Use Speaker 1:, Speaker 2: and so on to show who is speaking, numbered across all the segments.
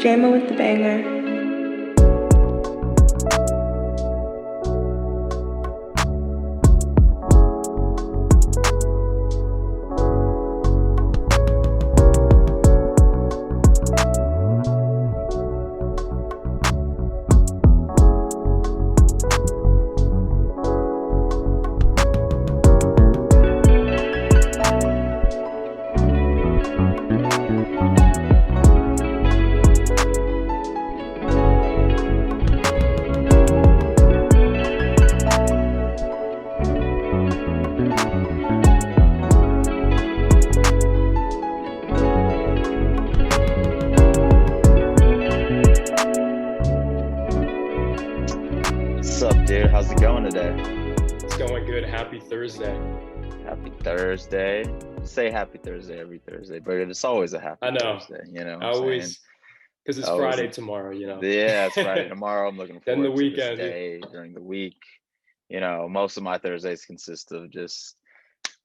Speaker 1: Drama with the banger.
Speaker 2: What's up, dude? How's it going today?
Speaker 3: It's going good. Happy Thursday.
Speaker 2: Happy Thursday. Say happy Thursday every Thursday, but it's always a happy
Speaker 3: I know.
Speaker 2: Thursday, you know what
Speaker 3: I
Speaker 2: I'm saying?
Speaker 3: always, because it's
Speaker 2: Always
Speaker 3: Friday tomorrow,
Speaker 2: Yeah, it's Friday tomorrow. I'm looking
Speaker 3: Then the
Speaker 2: forward to this
Speaker 3: weekend.
Speaker 2: day during the week. You know, most of my Thursdays consist of just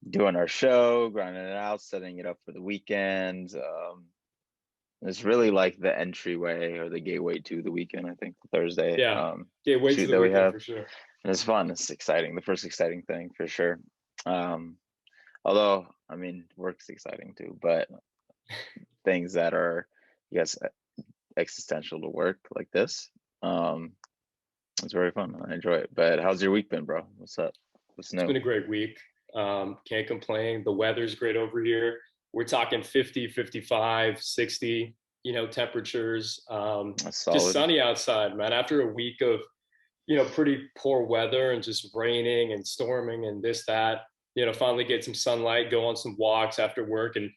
Speaker 2: doing our show, grinding it out, setting it up for the weekend. It's really like the entryway or the gateway to the weekend, I think, the Thursday
Speaker 3: Yeah. Wait to
Speaker 2: shoot
Speaker 3: the
Speaker 2: that we
Speaker 3: weekend
Speaker 2: have.
Speaker 3: for sure.
Speaker 2: And it's fun. It's exciting. The first exciting thing for sure. Although, I mean, work's exciting too, but things that are, I guess, existential to work like this, it's very fun. I enjoy it. But how's your week been, bro? What's up? What's
Speaker 3: It's been
Speaker 2: new?
Speaker 3: a great week. Can't complain. The weather's great over here. We're talking 50, 55, 60, temperatures.
Speaker 2: That's
Speaker 3: Just
Speaker 2: solid.
Speaker 3: sunny outside, man. After a week of, pretty poor weather and just raining and storming and this, that, finally get some sunlight, go on some walks after work. And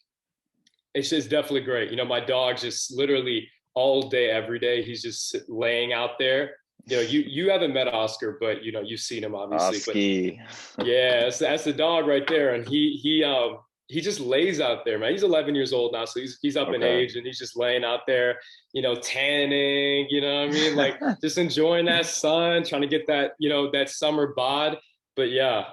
Speaker 3: it's just definitely great. My dog's just literally all day, every day. He's just laying out there. You haven't met Oscar, but you've seen him obviously.
Speaker 2: Ski.
Speaker 3: But yeah, that's the dog right there, and he just lays out there, man. He's 11 years old now, so he's up in
Speaker 2: Okay.
Speaker 3: age, and he's just laying out there, tanning. You know what I mean? Like just enjoying that sun, trying to get that that summer bod. But yeah,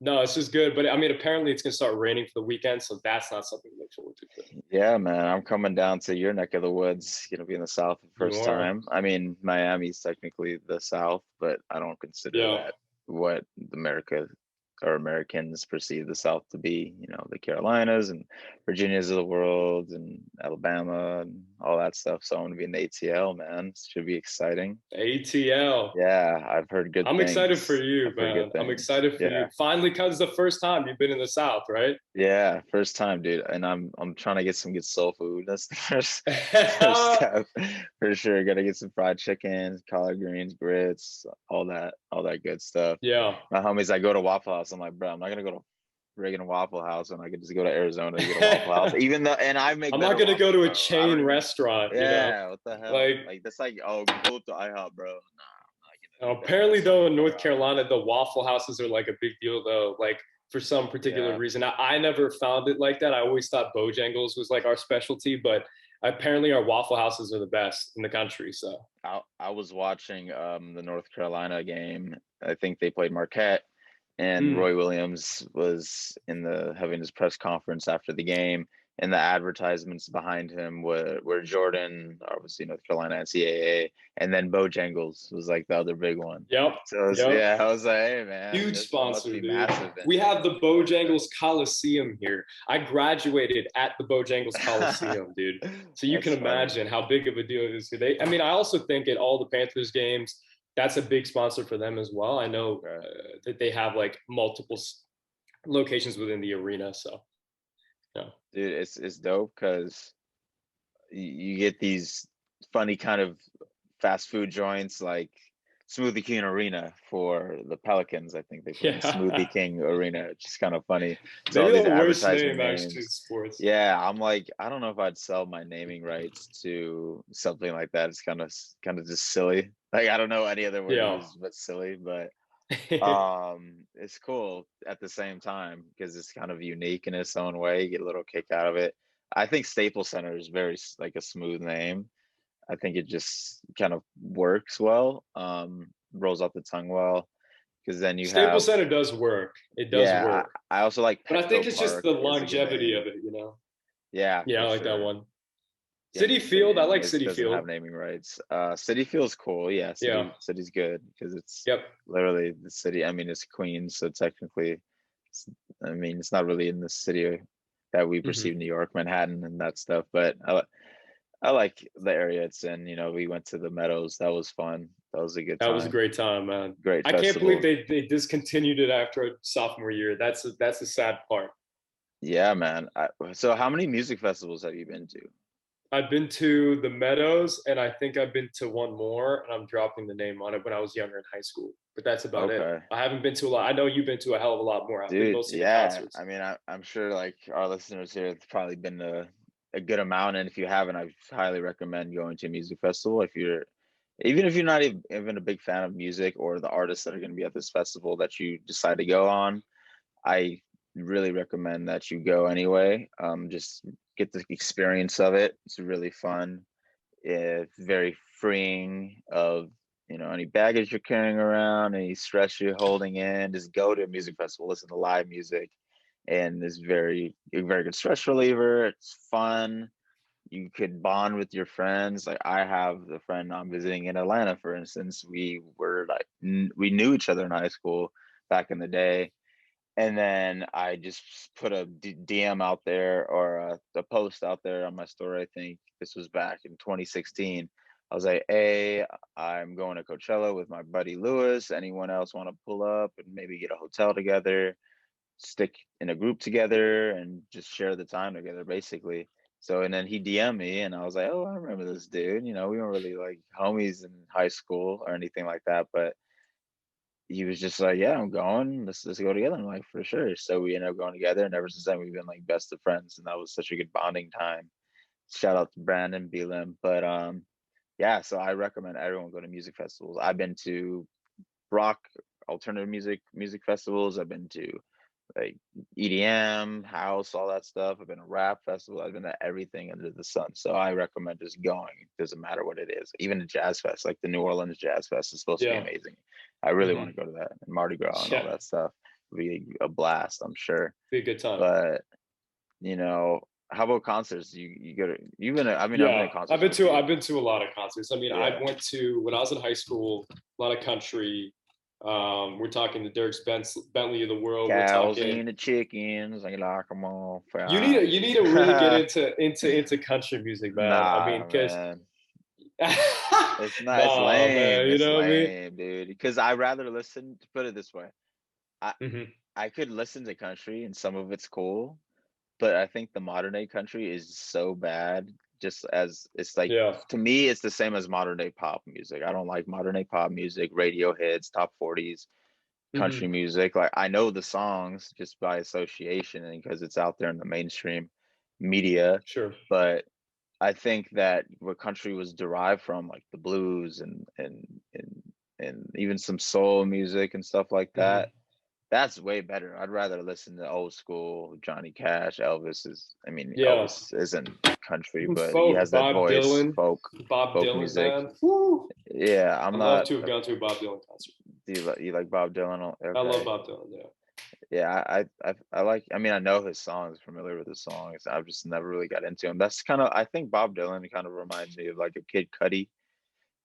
Speaker 3: no, it's just good. But I mean, apparently it's gonna start raining for the weekend, so that's not something to look forward to.
Speaker 2: Yeah, man. I'm coming down to your neck of the woods. Gonna be in the South the
Speaker 3: You
Speaker 2: first
Speaker 3: are,
Speaker 2: time. I mean, Miami's technically the South, but I don't consider
Speaker 3: yeah.
Speaker 2: that what America or Americans perceive the South to be. You know, the Carolinas and Virginias of the world and Alabama and all that stuff. So I'm gonna be in the ATL, man. It should be exciting.
Speaker 3: ATL.
Speaker 2: Yeah, I've heard good
Speaker 3: I'm excited for
Speaker 2: things.
Speaker 3: you,
Speaker 2: I've heard
Speaker 3: man.
Speaker 2: good
Speaker 3: I'm
Speaker 2: things.
Speaker 3: excited for you.
Speaker 2: Yeah.
Speaker 3: Finally, because it's the first time you've been in the South, right?
Speaker 2: Yeah, first time, dude. And I'm trying to get some good soul food. That's the first step for sure. Gotta get some fried chicken, collard greens, grits, all that good stuff.
Speaker 3: Yeah.
Speaker 2: My homies, I go to Waffle House. I'm like, bro, I'm not gonna go to regular Waffle House when I could just go to Arizona to get a Waffle House. Even though, and I make
Speaker 3: I'm
Speaker 2: better
Speaker 3: not gonna go
Speaker 2: waffles,
Speaker 3: to a
Speaker 2: bro. I don't
Speaker 3: chain
Speaker 2: even.
Speaker 3: restaurant,
Speaker 2: Yeah, what the hell?
Speaker 3: Like,
Speaker 2: Like that's like, oh, pull up to IHOP, bro. Nah, I'm not gonna do that.
Speaker 3: apparently
Speaker 2: That's
Speaker 3: though in
Speaker 2: something
Speaker 3: North
Speaker 2: wrong.
Speaker 3: Carolina, the Waffle Houses are like a big deal though. Like for some particular
Speaker 2: Yeah.
Speaker 3: reason. I never found it like that. I always thought Bojangles was like our specialty, but apparently our Waffle Houses are the best in the country. So
Speaker 2: I was watching the North Carolina game. I think they played Marquette, and
Speaker 3: mm,
Speaker 2: Roy Williams was in the having his press conference after the game, and the advertisements behind him were Jordan, obviously North Carolina NCAA, and then Bojangles was like the other big one.
Speaker 3: yep.
Speaker 2: So
Speaker 3: Yep.
Speaker 2: yeah, I was like, hey man,
Speaker 3: Huge
Speaker 2: this must
Speaker 3: sponsor,
Speaker 2: be
Speaker 3: dude.
Speaker 2: massive.
Speaker 3: We have the
Speaker 2: North
Speaker 3: Bojangles Coliseum here. I graduated at the Bojangles Coliseum, dude. So you can
Speaker 2: That's funny.
Speaker 3: imagine how big of a deal it is today. I mean, I also think at all the Panthers games, that's a big sponsor for them as well. I know
Speaker 2: Right.
Speaker 3: that they have like multiple locations within the arena. So, yeah.
Speaker 2: Dude, it's dope because you get these funny kind of fast food joints like Smoothie King Arena for the Pelicans. I think they play in Smoothie
Speaker 3: Yeah.
Speaker 2: King Arena, which is kind of funny. So all
Speaker 3: Maybe
Speaker 2: these
Speaker 3: the worst
Speaker 2: advertisement
Speaker 3: name actually in
Speaker 2: names.
Speaker 3: sports.
Speaker 2: Yeah, I'm like, I don't know if I'd sell my naming rights to something like that. It's kind of just silly. Like I don't know any other word to
Speaker 3: Yeah.
Speaker 2: use but silly, but it's cool at the same time because it's kind of unique in its own way. You get a little kick out of it. I think Staples Center is very like a smooth name. I think it just kind of works well, rolls off the tongue well, because then you
Speaker 3: Staples
Speaker 2: have,
Speaker 3: Center does work. It does
Speaker 2: yeah,
Speaker 3: work.
Speaker 2: I also like
Speaker 3: But I think
Speaker 2: Petco
Speaker 3: it's just
Speaker 2: Park
Speaker 3: the
Speaker 2: is a good
Speaker 3: longevity
Speaker 2: name.
Speaker 3: of it.
Speaker 2: Yeah,
Speaker 3: Yeah,
Speaker 2: for
Speaker 3: I like that
Speaker 2: sure.
Speaker 3: one. City
Speaker 2: Yankee
Speaker 3: Field, I
Speaker 2: Stadium
Speaker 3: like
Speaker 2: is
Speaker 3: City
Speaker 2: doesn't have
Speaker 3: Field.
Speaker 2: naming rights. City feels cool. Yeah,
Speaker 3: Yeah.
Speaker 2: city's good because it's
Speaker 3: Yep.
Speaker 2: literally the city. I mean, it's Queens, so technically, it's, I mean, it's not really in the city that we
Speaker 3: Hmm.
Speaker 2: perceive New York, Manhattan, and that stuff. But I like the area it's in. You know, we went to the Meadows. That was fun. That was a good
Speaker 3: That was a
Speaker 2: time.
Speaker 3: great time, man.
Speaker 2: Great
Speaker 3: I can't believe
Speaker 2: festival.
Speaker 3: they discontinued it after sophomore year. That's a sad part.
Speaker 2: Yeah, man. So how many music festivals have you been to?
Speaker 3: I've been to the Meadows, and I think I've been to one more, and I'm dropping the name on it when I was younger in high school. But that's about it.
Speaker 2: Okay.
Speaker 3: I haven't been to a lot. I know you've been to a hell of a lot more. I've been
Speaker 2: Dude,
Speaker 3: mostly to
Speaker 2: yeah.
Speaker 3: concerts.
Speaker 2: I mean, I'm sure like our listeners here have probably been to a good amount, and if you haven't, I highly recommend going to a music festival. If you're, even if you're not even a big fan of music or the artists that are going to be at this festival that you decide to go on, I really recommend that you go anyway. Just get the experience of it. It's really fun. It's very freeing of, you know, any baggage you're carrying around, any stress you're holding in. Just go to a music festival, listen to live music, and it's a very good stress reliever. It's fun. You could bond with your friends. Like I have a friend I'm visiting in Atlanta, for instance. We were like we knew each other in high school back in the day, and then I just put a DM out there, or a post out there on my story. I think this was back in 2016. I was like, "Hey, I'm going to Coachella with my buddy Lewis. Anyone else want to pull up and maybe get a hotel together, stick in a group together, and just share the time together, basically." So, and then he DM'd me, and I was like, "Oh, I remember this dude. You know, we weren't really like homies in high school or anything like that, but." He was just like, "Yeah, I'm going. Let's go together." I'm like, "For sure." So we ended up going together, and ever since then we've been like best of friends, and that was such a good bonding time. Shout out to Brandon Belim. But yeah, so I recommend everyone go to music festivals. I've been to rock alternative music festivals. I've been to like EDM, house, all that stuff. I've been to rap festival. I've been to everything under the sun. So I recommend just going. It doesn't matter what it is. Even a jazz fest, like the New Orleans Jazz Fest, is supposed to be
Speaker 3: Yeah.
Speaker 2: amazing. I really want
Speaker 3: Hmm.
Speaker 2: to go to that, and Mardi Gras and all
Speaker 3: Yeah.
Speaker 2: that stuff. It'll be a blast, I'm sure.
Speaker 3: Be a good time.
Speaker 2: But you know, how about concerts? You go to you've been. I mean, I've been
Speaker 3: Yeah,
Speaker 2: at concerts with you.
Speaker 3: I've been to a lot of concerts. I mean, I
Speaker 2: Yeah,
Speaker 3: went to when I was in high school, a lot of country. We're talking the Bentley of the world. We're
Speaker 2: cows
Speaker 3: talking.
Speaker 2: and the chickens. I like them all
Speaker 3: You
Speaker 2: fried.
Speaker 3: need to really get into country music, man. I mean,
Speaker 2: Nah,
Speaker 3: because
Speaker 2: man. It's not. It's
Speaker 3: nah, man,
Speaker 2: lame.
Speaker 3: you
Speaker 2: It's
Speaker 3: know what I mean?
Speaker 2: lame, dude. Because I rather listen. To put it this way, I
Speaker 3: Hmm.
Speaker 2: I could listen to country and some of it's cool, but I think the modern day country is so bad. Just as it's like
Speaker 3: Yeah.
Speaker 2: to me, it's the same as modern day pop music. I don't like modern day pop music, radio hits, top 40s, country
Speaker 3: Hmm.
Speaker 2: music. Like I know the songs just by association and because it's out there in the mainstream media,
Speaker 3: Sure.
Speaker 2: but I think that where country was derived from, like the blues and even some soul music and stuff like that,
Speaker 3: Hmm.
Speaker 2: that's way better. I'd rather listen to old school Johnny Cash. Elvis is, I mean,
Speaker 3: Yeah.
Speaker 2: Elvis isn't country,
Speaker 3: Even
Speaker 2: but he
Speaker 3: folk,
Speaker 2: has that voice,
Speaker 3: Bob
Speaker 2: folk
Speaker 3: Dylan,
Speaker 2: music.
Speaker 3: man. Woo!
Speaker 2: Yeah,
Speaker 3: I
Speaker 2: I'm
Speaker 3: love
Speaker 2: not.
Speaker 3: to have gone to a Bob Dylan concert.
Speaker 2: You like Bob Dylan?
Speaker 3: I love
Speaker 2: Okay.
Speaker 3: Bob Dylan. Yeah.
Speaker 2: Yeah, I like. I mean, I know his songs, familiar with his songs. I've just never really got into him. That's kind of. I think Bob Dylan kind of reminds me of like a Kid Cudi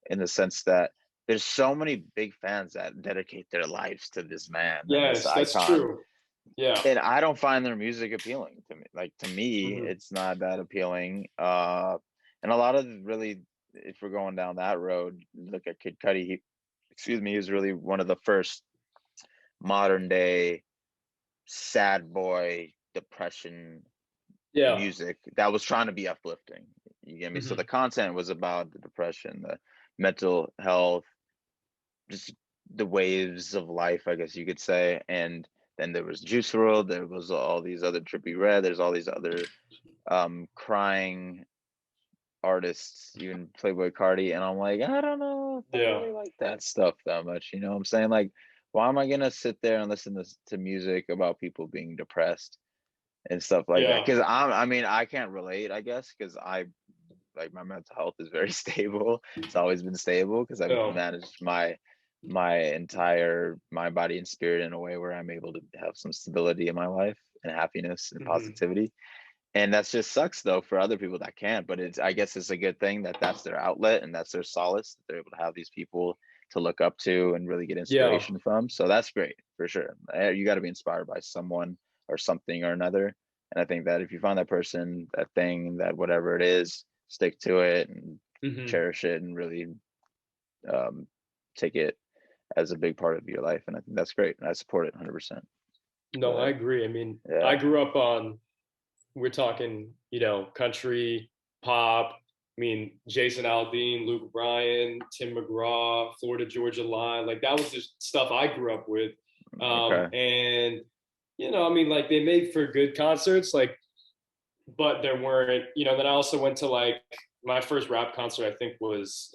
Speaker 2: in the sense that there's so many big fans that dedicate their lives to this man and this
Speaker 3: Yes, that's
Speaker 2: icon,
Speaker 3: true. Yeah.
Speaker 2: and I don't find their music appealing to me. Like to me,
Speaker 3: Hmm.
Speaker 2: it's not that appealing. And a lot of really, if we're going down that road, look at Kid Cudi. Excuse me, is really one of the first modern day sad boy depression
Speaker 3: Yeah.
Speaker 2: music that was trying to be uplifting. You get me? So the
Speaker 3: Hmm.
Speaker 2: content was about the depression, the mental health, just the waves of life, I guess you could say. And then there was Juice World, there was all these other Trippy Red, there's all these other crying artists, even Playboy Cardi, and I'm like, I don't know if I
Speaker 3: Yeah.
Speaker 2: really like that stuff that much. You know what I'm saying? Like, why am I gonna sit there and listen to music about people being depressed and stuff like that?
Speaker 3: Yeah.
Speaker 2: Because I mean, I can't relate, I guess, because I like my mental health is very stable. It's always been stable because I've
Speaker 3: Yeah.
Speaker 2: managed my entire mind, body, and spirit in a way where I'm able to have some stability in my life and happiness and
Speaker 3: Hmm.
Speaker 2: positivity. And that's just sucks though for other people that can't, but I guess it's a good thing that that's their outlet and that's their solace, that they're able to have these people to look up to and really get
Speaker 3: Yeah.
Speaker 2: inspiration from. So that's great for sure. You got to be inspired by someone or something or another. And I think that if you find that person, that thing, that whatever it is, stick to it and
Speaker 3: Hmm.
Speaker 2: cherish it and really um, take it as a big part of your life. And I think that's great. And I support it 100%.
Speaker 3: No, I
Speaker 2: But
Speaker 3: agree. I mean, I
Speaker 2: yeah,
Speaker 3: grew up on, we're talking, country, pop. I mean, Jason Aldean, Luke Bryan, Tim McGraw, Florida Georgia Line. Like that was just stuff I grew up with.
Speaker 2: okay.
Speaker 3: And I mean, like they made for good concerts, like, but there weren't, then I also went to like my first rap concert, I think was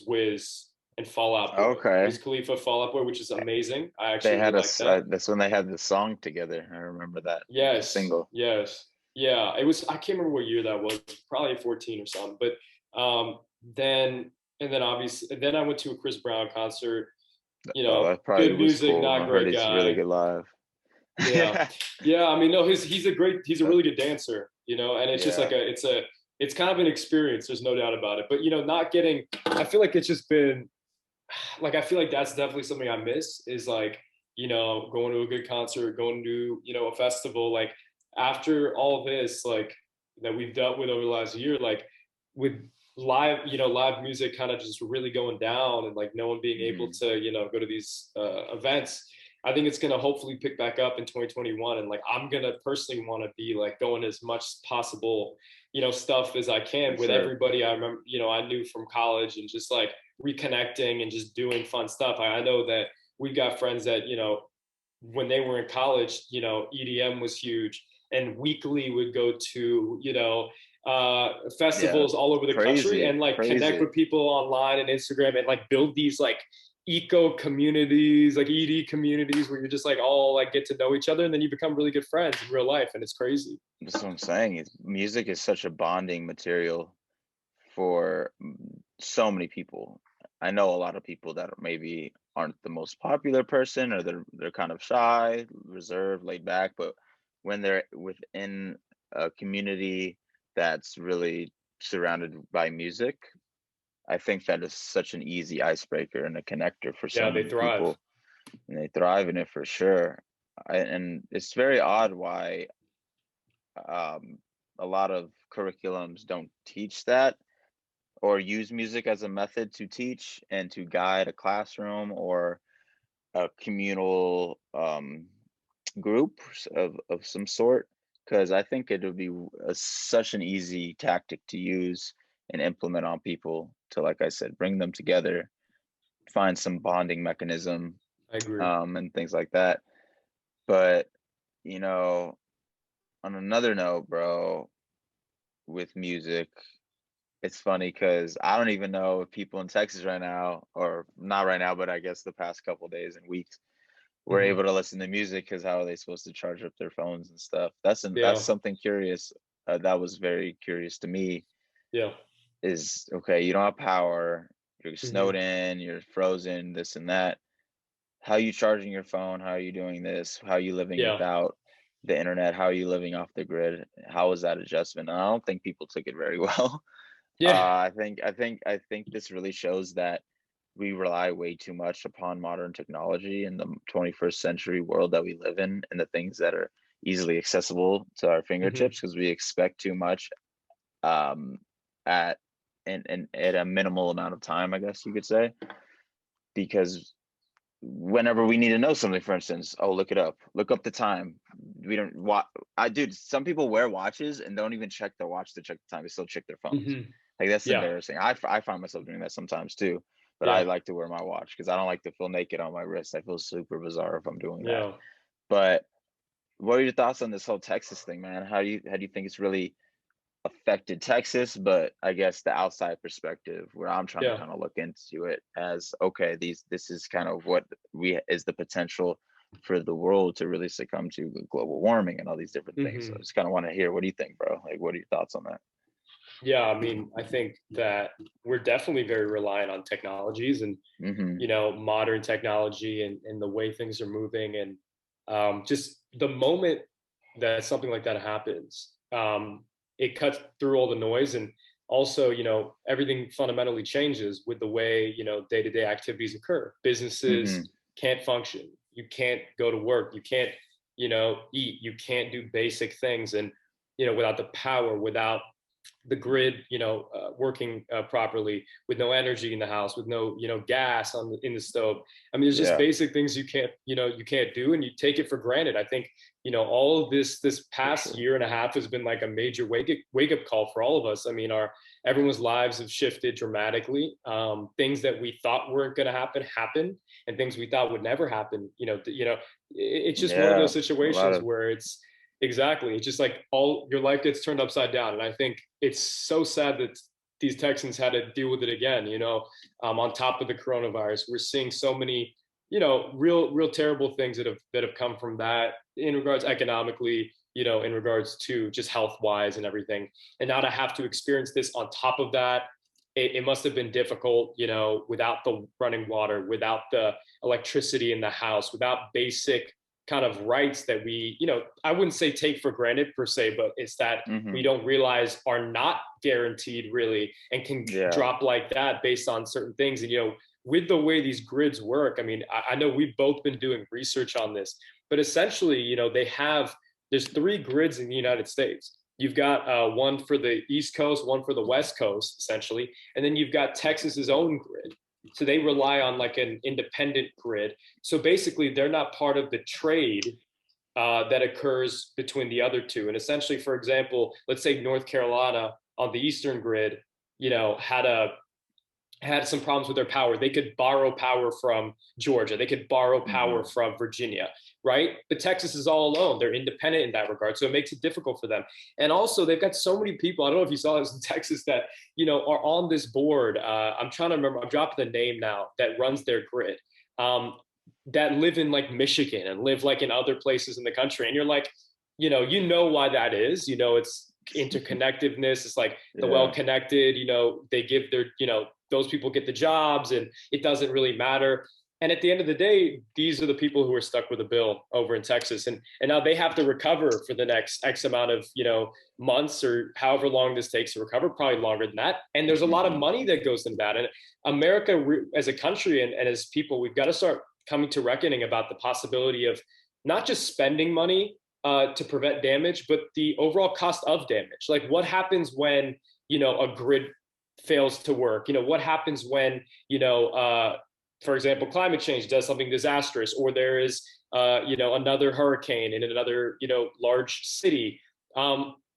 Speaker 3: Wiz and Fall Out Boy.
Speaker 2: Okay.
Speaker 3: Wiz Khalifa, Fall Out Boy, which is amazing. I
Speaker 2: They
Speaker 3: actually really
Speaker 2: had
Speaker 3: like that.
Speaker 2: that's when they had the song together. I remember that. It was a
Speaker 3: Yes,
Speaker 2: single.
Speaker 3: yes. Yeah, it was, I can't remember what year that was, probably 14 or something. But then and then obviously then I went to a Chris Brown concert,
Speaker 2: Oh, that probably
Speaker 3: good
Speaker 2: was
Speaker 3: music,
Speaker 2: cool.
Speaker 3: not
Speaker 2: I heard
Speaker 3: great
Speaker 2: he's really
Speaker 3: guy.
Speaker 2: good live.
Speaker 3: Yeah.
Speaker 2: Yeah.
Speaker 3: Yeah, I mean, no, he's a
Speaker 2: Uh,
Speaker 3: really good dancer, and it's just like
Speaker 2: yeah.
Speaker 3: it's kind of an experience, there's no doubt about it. But not getting, I feel like it's just been like, I feel like that's definitely something I miss, is like, going to a good concert, going to, a festival, like after all this, like that we've dealt with over the last year, like with live music kind of just really going down, and like no one being able
Speaker 2: Mhm.
Speaker 3: to, go to these events. I think it's going to hopefully pick back up in 2021. And like, I'm going to personally want to be like going as much possible, stuff as I
Speaker 2: For
Speaker 3: can with
Speaker 2: sure.
Speaker 3: everybody I remember, I knew from college, and just like reconnecting and just doing fun stuff. I know that we've got friends that, when they were in college, EDM was huge, and weekly would go to,
Speaker 2: Yeah.
Speaker 3: festivals all over the country,
Speaker 2: Crazy.
Speaker 3: and like connect
Speaker 2: Crazy.
Speaker 3: with people online and Instagram, and like build these like eco communities, like ED communities, where you're just like all like get to know each other, and then you become really good friends in real life, and it's crazy.
Speaker 2: That's what I'm saying. Music is such a bonding material for so many people. I know a lot of people that maybe aren't the most popular person, or they're kind of shy, reserved, laid back, but when they're within a community that's really surrounded by music, I think that is such an easy icebreaker and a connector for so
Speaker 3: Yeah, they
Speaker 2: many
Speaker 3: thrive.
Speaker 2: people, and they thrive in it for sure. And it's very odd why um, a lot of curriculums don't teach that or use music as a method to teach and to guide a classroom or a communal group of some sort, because I think it would be such an easy tactic to use and implement on people to, like I said, bring them together, find some bonding mechanism,
Speaker 3: I agree.
Speaker 2: and things like that. But you know, on another note, bro, with music, it's funny because I don't even know if people in Texas right now, or not right now, but I guess the past couple days and weeks, were
Speaker 3: Hmm.
Speaker 2: able to listen to music, because how are they supposed to charge up their phones and stuff? That's
Speaker 3: Yeah.
Speaker 2: something curious. That was very curious to me.
Speaker 3: Yeah.
Speaker 2: Is okay, you don't have power, you're snowed
Speaker 3: Hmm.
Speaker 2: in, you're frozen, this and that. How are you charging your phone? How are you doing this? How are you living
Speaker 3: Yeah.
Speaker 2: without the internet? How are you living off the grid? How was that adjustment? And I don't think people took it very well.
Speaker 3: Yeah.
Speaker 2: I think this really shows that we rely way too much upon modern technology in the 21st century world that we live in, and the things that are easily accessible to our
Speaker 3: Hmm.
Speaker 2: fingertips, because we expect too much um, at and at a minimal amount of time, I guess you could say. Because whenever we need to know something, for instance, oh, look up the time. We don't watch. I dude, some people wear watches and don't even check their watch to check the time. They still check their phones.
Speaker 3: Hmm.
Speaker 2: Like that's
Speaker 3: Yeah.
Speaker 2: embarrassing. I find myself doing that sometimes too, but I
Speaker 3: Yeah.
Speaker 2: like to wear my watch because I don't like to feel naked on my wrist. I feel super bizarre if I'm doing that.
Speaker 3: Yeah.
Speaker 2: But what are your thoughts on this whole Texas thing, man? How do you think it's really affected Texas, but I guess the outside perspective, where I'm trying to
Speaker 3: Yeah.
Speaker 2: kind of look into it as, okay, this is kind of what we is the potential for the world to really succumb to global warming and all these different things. So I
Speaker 3: Hmm.
Speaker 2: just kind of want to hear, what do you think, bro? Like, what are your thoughts on that?
Speaker 3: Yeah. I mean, I think that we're definitely very reliant on technologies, and
Speaker 2: Mm-hmm.
Speaker 3: modern technology, and the way things are moving, and just the moment that something like that happens, it cuts through all the noise, and also, everything fundamentally changes with the way, day-to-day activities occur.
Speaker 2: Hmm.
Speaker 3: Businesses can't function. You can't go to work. You can't, eat. You can't do basic things. And, without the power, without the grid, working properly, with no energy in the house, with no, gas in the stove. I mean, there's just
Speaker 2: Yeah,
Speaker 3: basic things you can't do, and you take it for granted. I think, all of this
Speaker 2: for
Speaker 3: past
Speaker 2: sure.
Speaker 3: year and a half has been like a major wake up call for all of us. I mean, our everyone's lives have shifted dramatically. Things that we thought weren't going to happen, and things we thought would never happen. It's just one of
Speaker 2: Yeah,
Speaker 3: those
Speaker 2: a lot
Speaker 3: situations
Speaker 2: of
Speaker 3: where exactly. It's just like all your life gets turned upside down. And I think it's so sad that these Texans had to deal with it again, on top of the coronavirus. We're seeing so many, real terrible things that have come from that in regards economically, in regards to just health wise and everything. And now to have to experience this on top of that, it must have been difficult, without the running water, without the electricity in the house, without basic kind of rights that we, I wouldn't say take for granted per se, but it's that we
Speaker 2: hmm.
Speaker 3: don't realize are not guaranteed really, and can
Speaker 2: Yeah,
Speaker 3: drop like that based on certain things. And, with the way these grids work, I mean, I know we've both been doing research on this, but essentially, there's three grids in the United States. You've got one for the East Coast, one for the West Coast, essentially, and then you've got Texas's own grid. So they rely on like an independent grid. So basically, they're not part of the trade that occurs between the other two. And essentially, for example, let's say North Carolina on the Eastern grid, had some problems with their power. They could borrow power from Georgia. They could borrow power
Speaker 2: hmm.
Speaker 3: from Virginia, right? But Texas is all alone. They're independent in that regard. So it makes it difficult for them. And also, they've got so many people. I don't know if you saw this in Texas that, are on this board. I'm trying to remember, I'm dropping the name now, that runs their grid. That live in like Michigan and live like in other places in the country. And you're like, why that is, it's interconnectedness. It's like the well
Speaker 2: Yeah,
Speaker 3: connected, they give their, those people get the jobs and it doesn't really matter. And at the end of the day, these are the people who are stuck with a bill over in Texas. And now they have to recover for the next X amount of, months or however long this takes to recover, probably longer than that. And there's a lot of
Speaker 2: hmm.
Speaker 3: money that goes into that. And America, as a country and as people, we've got to start coming to reckoning about the possibility of not just spending money to prevent damage, but the overall cost of damage. Like what happens when, a grid fails to work? What happens when, for example, climate change does something disastrous, or there is, another hurricane in another, large city.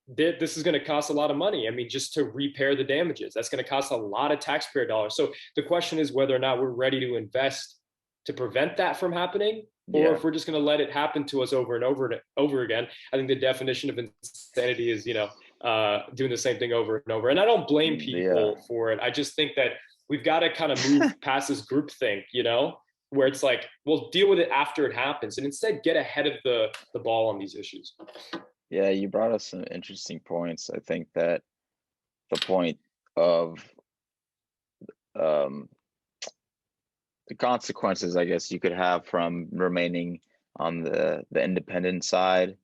Speaker 3: This is going to cost a lot of money. I mean, just to repair the damages, that's going to cost a lot of taxpayer dollars. So the question is whether or not we're ready to invest to prevent that from happening, or
Speaker 2: Yeah,
Speaker 3: if we're just going to let it happen to us over and over again. I think the definition of insanity is, doing the same thing over and over. And I don't blame
Speaker 2: yeah,
Speaker 3: people for it. I just think that we've got to kind of move past this group thing, where it's like, we'll deal with it after it happens, and instead get ahead of the ball on these issues.
Speaker 2: yeah. You brought us some interesting points. I think that the point of um, the consequences, I guess, you could have from remaining on the independent side.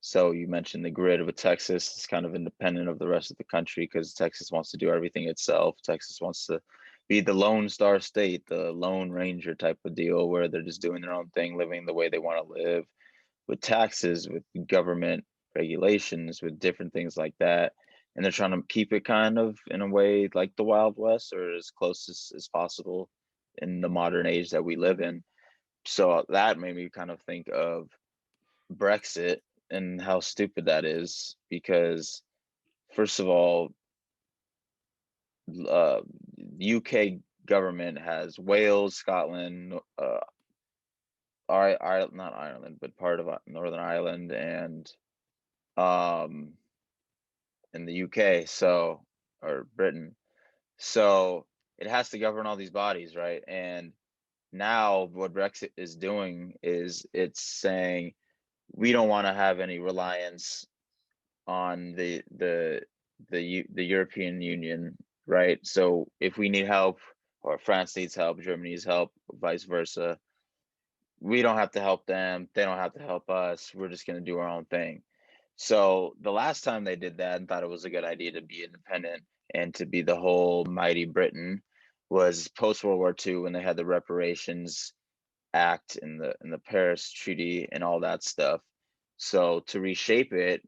Speaker 2: So you mentioned the grid of Texas is kind of independent of the rest of the country because Texas wants to do everything itself. Texas wants to be the Lone Star State, the Lone Ranger type of deal where they're just doing their own thing, living the way they want to live, with taxes, with government regulations, with different things like that. And they're trying to keep it kind of in a way like the Wild West or as close as possible in the modern age that we live in. So that made me kind of think of Brexit and how stupid that is because first of all, UK government has Wales, Scotland, not Ireland, but part of Northern Ireland and um in the UK, so or Britain. So it has to govern all these bodies, right? And now what Brexit is doing is it's saying we don't want to have any reliance on the European Union, right? So if we need help or France needs help, Germany needs help, vice versa, we don't have to help them, they don't have to help us. We're just going to do our own thing. So the last time they did that and thought it was a good idea to be independent and to be the whole mighty Britain was post World War II when they had the reparations act in the Paris Treaty and all that stuff. So to reshape it,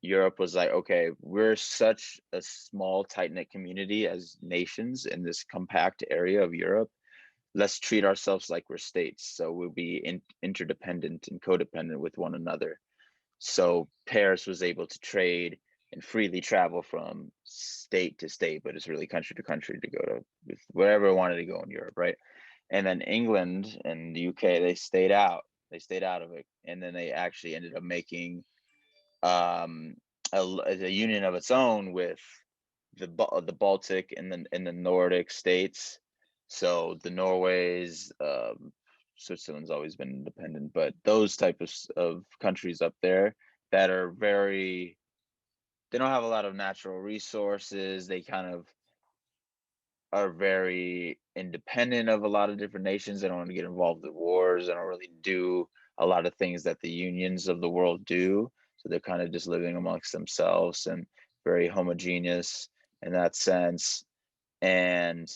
Speaker 2: Europe was like, okay, we're such a small, tight-knit community as nations in this compact area of Europe. Let's treat ourselves like we're states. So we'll be interdependent and codependent with one another. So Paris was able to trade and freely travel from state to state, but it's really country to country to go to wherever it wanted to go in Europe, right? And then England and the UK, they stayed out. They stayed out of it, and then they actually ended up making um, a union of its own with the Baltic and the Nordic states. So the Norways, Switzerland's always been independent, but those type of countries up there that are very, they don't have a lot of natural resources. They kind of are very independent of a lot of different nations. They don't want to get involved in wars. They don't really do a lot of things that the unions of the world do. So they're kind of just living amongst themselves and very homogeneous in that sense. And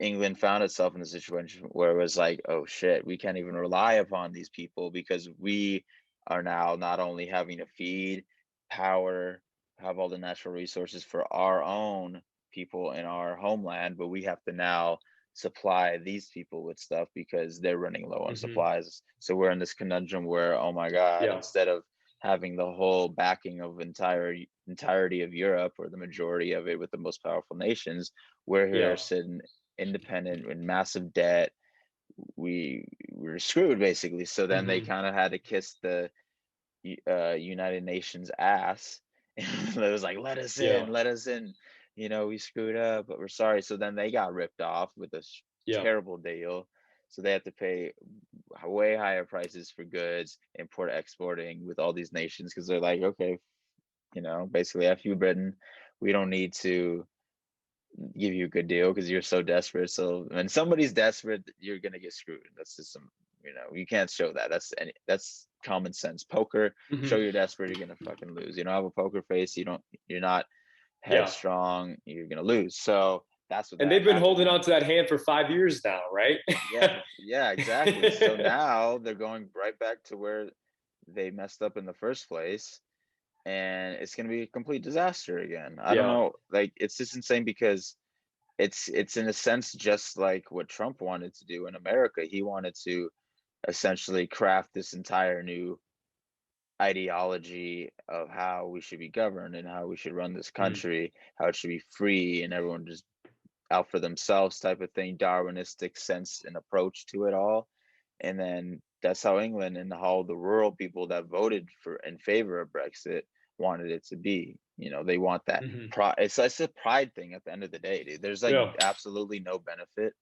Speaker 2: England found itself in a situation where it was like, oh shit, we can't even rely upon these people because we are now not only having to feed, power, have all the natural resources for our own people in our homeland, but we have to now supply these people with stuff because they're running low on
Speaker 3: Hmm.
Speaker 2: supplies. So we're in this conundrum where, oh my God,
Speaker 3: Yeah.
Speaker 2: instead of having the whole backing of entirety of Europe or the majority of it with the most powerful nations, we're here
Speaker 3: Yeah.
Speaker 2: sitting independent with massive debt. We were screwed basically. So then they
Speaker 3: Hmm.
Speaker 2: kind of had to kiss the United Nations ass. And it was like, let us
Speaker 3: Yeah.
Speaker 2: in, let us in. We screwed up, but we're sorry. So then they got ripped off with a
Speaker 3: Yeah.
Speaker 2: terrible deal. So they had to pay way higher prices for goods, import exporting with all these nations because they're like, okay, basically, F you, Britain. We don't need to give you a good deal because you're so desperate. So when somebody's desperate, you're gonna get screwed. That's just you can't show that. That's common sense. Poker, show
Speaker 3: Hmm.
Speaker 2: you're desperate, you're gonna fucking lose. You don't have a poker face, you're not
Speaker 3: Yeah.
Speaker 2: headstrong, you're gonna lose. So that's what
Speaker 3: And
Speaker 2: that
Speaker 3: they've been
Speaker 2: happened.
Speaker 3: holding
Speaker 2: And
Speaker 3: on to that hand for 5 years now, right?
Speaker 2: yeah, yeah, exactly. So now they're going right back to where they messed up in the first place. And it's going to be a complete disaster again. I don't
Speaker 3: Yeah.
Speaker 2: know. Like, it's just insane because it's in a sense just like what Trump wanted to do in America. He wanted to essentially craft this entire new ideology of how we should be governed and how we should run this
Speaker 3: Mm.
Speaker 2: country, how it should be free and everyone just out for themselves type of thing, Darwinistic sense and approach to it all. And then that's how England and how the rural people that voted for in favor of Brexit wanted it to be. They want that
Speaker 3: Hmm.
Speaker 2: pride. It's a pride thing at the end of the day, dude. There's like
Speaker 3: Yeah.
Speaker 2: absolutely no benefit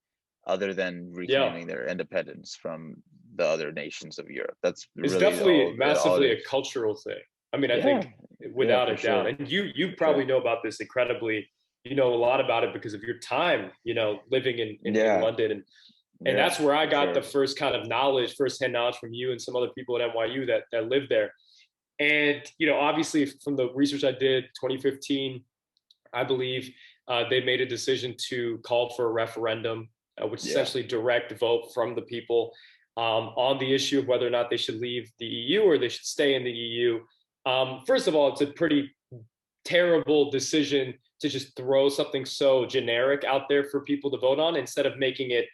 Speaker 2: other than
Speaker 3: Yeah.
Speaker 2: reclaiming their independence from the other nations of Europe. That's
Speaker 3: It's
Speaker 2: really
Speaker 3: definitely
Speaker 2: all it
Speaker 3: massively a
Speaker 2: is.
Speaker 3: cultural thing. I mean, I
Speaker 2: Yeah,
Speaker 3: think
Speaker 2: yeah,
Speaker 3: without
Speaker 2: for
Speaker 3: a doubt,
Speaker 2: sure,
Speaker 3: and you
Speaker 2: for
Speaker 3: probably
Speaker 2: sure.
Speaker 3: know about this incredibly, you know a lot about it because of your time, living in
Speaker 2: Yeah,
Speaker 3: London, and
Speaker 2: yeah,
Speaker 3: that's where I
Speaker 2: for
Speaker 3: got the
Speaker 2: sure.
Speaker 3: first kind of knowledge, firsthand knowledge from you and some other people at NYU that live there. And obviously from the research I did, 2015, I believe they made a decision to call for a referendum, which is
Speaker 2: Yeah,
Speaker 3: essentially direct vote from the people on the issue of whether or not they should leave the EU or they should stay in the EU. First of all, it's a pretty terrible decision to just throw something so generic out there for people to vote on instead of making it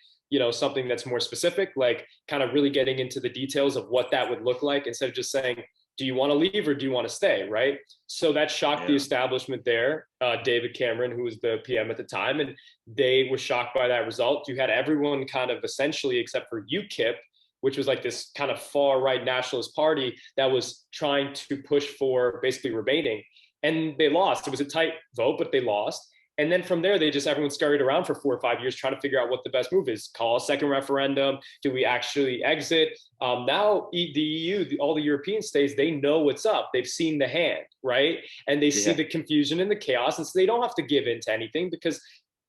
Speaker 3: something that's more specific, like kind of really getting into the details of what that would look like instead of just saying, do you want to leave or do you want to stay, right? So that shocked the
Speaker 2: yeah,
Speaker 3: establishment there, David Cameron, who was the PM at the time, and they were shocked by that result. You had everyone kind of essentially, except for UKIP, which was like this kind of far right nationalist party that was trying to push for basically remaining, and they lost. It was a tight vote, but they lost. And then from there, everyone scurried around for 4 or 5 years trying to figure out what the best move is. Call a second referendum. Do we actually exit? Now, the EU, all the European states, they know what's up. They've seen the hand, right? And they see
Speaker 2: yeah,
Speaker 3: the confusion and the chaos. And so they don't have to give in to anything because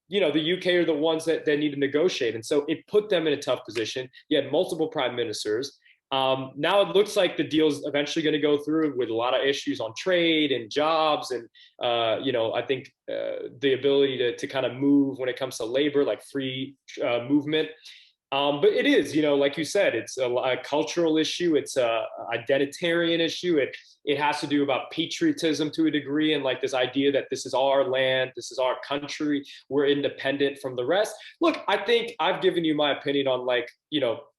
Speaker 3: the UK are the ones that need to negotiate. And so it put them in a tough position. You had multiple prime ministers. Now it looks like the deal's eventually going to go through with a lot of issues on trade and jobs, and I think the ability to kind of move when it comes to labor, like free movement. But it is, like you said, it's a cultural issue. It's a identitarian issue. It has to do about patriotism to a degree, and like this idea that this is our land, this is our country, we're independent from the rest. Look, I think I've given you my opinion on, like,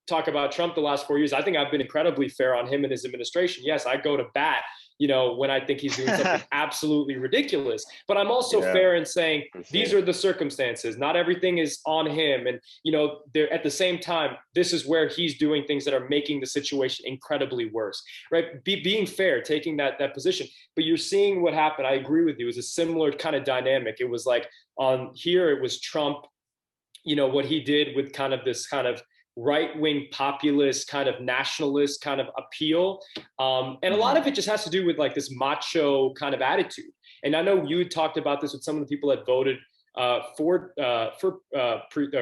Speaker 3: talk about Trump the last 4 years. I think I've been incredibly fair on him and his administration. Yes, I go to bat, when I think he's doing something absolutely ridiculous. But I'm also fair in saying these are the circumstances. Not everything is on him. And, they're at the same time, this is where he's doing things that are making the situation incredibly worse, right? Being fair, taking that position. But you're seeing what happened. I agree with you. It was a similar kind of dynamic. It was like on here, it was Trump, what he did with kind of this kind of right-wing populist kind of nationalist kind of appeal, and a lot of it just has to do with like this macho kind of attitude. And I know you talked about this with some of the people that voted for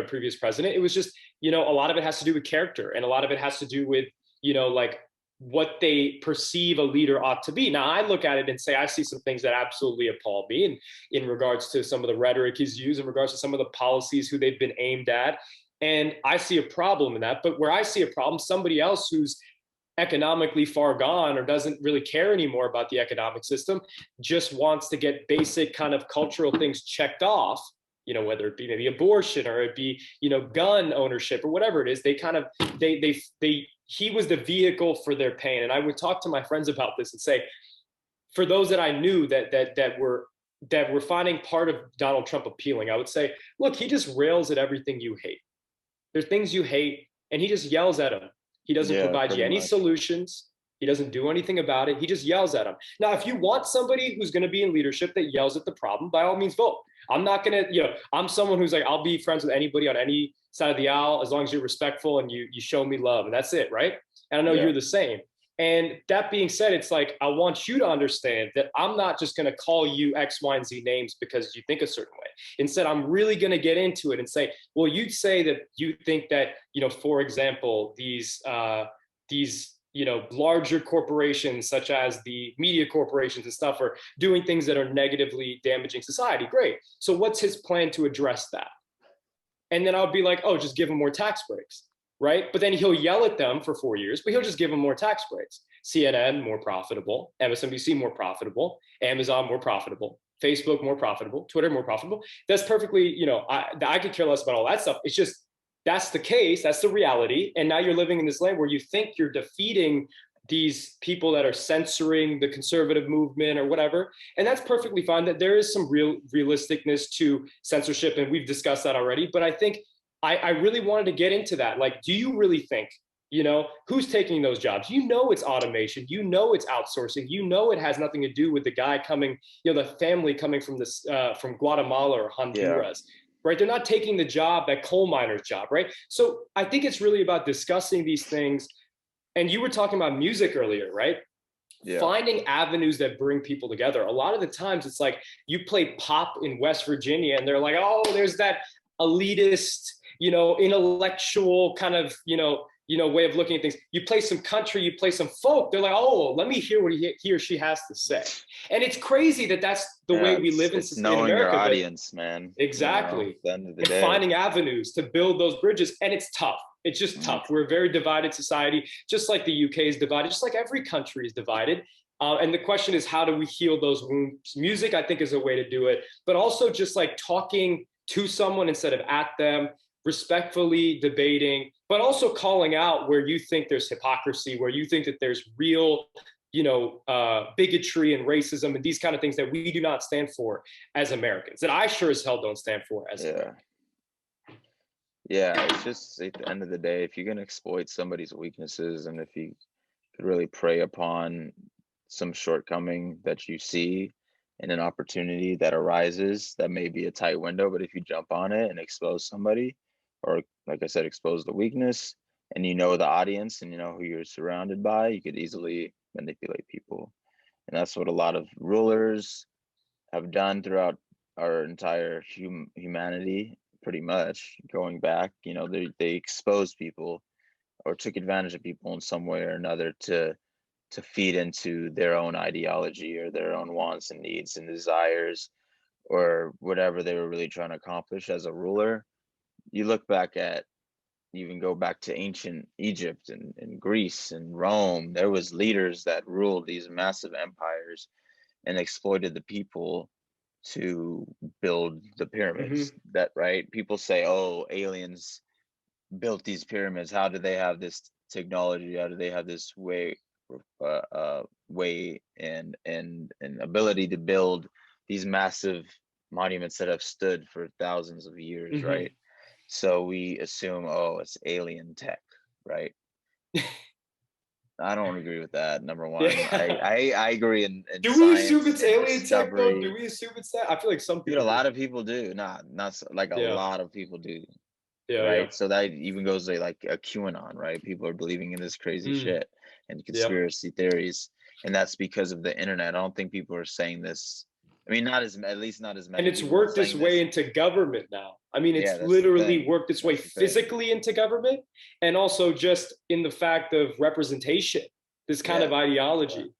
Speaker 3: previous president. It was just, a lot of it has to do with character, and a lot of it has to do with, like what they perceive a leader ought to be. Now, I look at it and say I see some things that absolutely appall me, and in regards to some of the rhetoric he's used, in regards to some of the policies who they've been aimed at. And I see a problem in that. But where I see a problem, somebody else who's economically far gone or doesn't really care anymore about the economic system, just wants to get basic kind of cultural things checked off, whether it be maybe abortion or it be, gun ownership or whatever it is. They kind of, he was the vehicle for their pain. And I would talk to my friends about this and say, for those that I knew that were finding part of Donald Trump appealing, I would say, look, he just rails at everything you hate. There's things you hate, and he just yells at them. He doesn't provide you any solutions. He doesn't do anything about it. He just yells at them. Now, if you want somebody who's going to be in leadership that yells at the problem, by all means, vote. I'm not going to, I'm someone who's like, I'll be friends with anybody on any side of the aisle as long as you're respectful and you show me love, and that's it, right? And I know you're the same. And that being said, it's like, I want you to understand that I'm not just going to call you X, Y, and Z names because you think a certain way. Instead, I'm really going to get into it and say, well, you'd say that you think that, for example, these larger corporations, such as the media corporations and stuff, are doing things that are negatively damaging society. Great. So what's his plan to address that? And then I'll be like, oh, just give them more tax breaks. Right? But then he'll yell at them for 4 years, but he'll just give them more tax breaks. CNN, more profitable. MSNBC, more profitable. Amazon, more profitable. Facebook, more profitable. Twitter, more profitable. That's perfectly, I could care less about all that stuff. It's just, that's the case. That's the reality. And now you're living in this land where you think you're defeating these people that are censoring the conservative movement or whatever. And that's perfectly fine. That there is some realisticness to censorship. And we've discussed that already. But I think I really wanted to get into that. Like, do you really think, who's taking those jobs? It's automation. It's outsourcing. It has nothing to do with the guy coming, the family coming from this, from Guatemala or Honduras, right? They're not taking the job, that coal miner's job, right? So I think it's really about discussing these things. And you were talking about music earlier, right? Finding avenues that bring people together. A lot of the times it's like you play pop in West Virginia and they're like, oh, there's that elitist, intellectual kind of, way of looking at things. You play some country, you play some folk. They're like, oh, let me hear what he or she has to say. And it's crazy that that's the way we live in
Speaker 2: knowing
Speaker 3: America.
Speaker 2: Your audience, man.
Speaker 3: Exactly.
Speaker 2: At the end of the
Speaker 3: and
Speaker 2: day.
Speaker 3: Finding avenues to build those bridges. And it's tough. It's just tough. We're a very divided society, just like the UK is divided, just like every country is divided. And the question is, how do we heal those wounds? Music, I think, is a way to do it. But also just like talking to someone instead of at them, respectfully debating, but also calling out where you think there's hypocrisy, where you think that there's real, bigotry and racism and these kind of things that we do not stand for as Americans, that I sure as hell don't stand for as Americans.
Speaker 2: Yeah, it's just at the end of the day, if you're going to exploit somebody's weaknesses and if you could really prey upon some shortcoming that you see and an opportunity that arises, that may be a tight window, but if you jump on it and expose somebody, or like I said, expose the weakness, and the audience and who you're surrounded by, you could easily manipulate people. And that's what a lot of rulers have done throughout our entire humanity, pretty much going back. They expose people or took advantage of people in some way or another to feed into their own ideology or their own wants and needs and desires or whatever they were really trying to accomplish as a ruler. You look back at, you even go back to ancient Egypt and Greece and Rome, there was leaders that ruled these massive empires and exploited the people to build the pyramids.
Speaker 3: Hmm.
Speaker 2: That right? People say, "Oh, aliens built these pyramids. How do they have this technology? How do they have this way and ability to build these massive monuments that have stood for thousands of years?"
Speaker 3: Hmm.
Speaker 2: Right? So we assume, oh, it's alien tech, right? I don't agree with that. Number one,
Speaker 3: Yeah.
Speaker 2: I agree in
Speaker 3: Do we assume
Speaker 2: science
Speaker 3: it's
Speaker 2: and
Speaker 3: alien tech though? Do
Speaker 2: discovery.
Speaker 3: we assume it's that? I feel like some
Speaker 2: Dude, a
Speaker 3: people do.
Speaker 2: lot of people do. Like a
Speaker 3: Yeah.
Speaker 2: lot of people do,
Speaker 3: Yeah. Yeah.
Speaker 2: right? So that even goes to like a QAnon, right? People are believing in this crazy
Speaker 3: Mm.
Speaker 2: shit and
Speaker 3: Yep.
Speaker 2: conspiracy theories, and that's because of the internet. I don't think people are saying this. I mean, not as at least not as
Speaker 3: And
Speaker 2: many
Speaker 3: it's
Speaker 2: people are
Speaker 3: worked its
Speaker 2: saying
Speaker 3: way
Speaker 2: this.
Speaker 3: into government now. I mean,
Speaker 2: Yeah,
Speaker 3: it's
Speaker 2: that's the
Speaker 3: literally
Speaker 2: thing.
Speaker 3: worked its way
Speaker 2: That's the thing.
Speaker 3: physically into government and also just in the fact of representation, this kind of
Speaker 2: Yeah, yeah.
Speaker 3: ideology.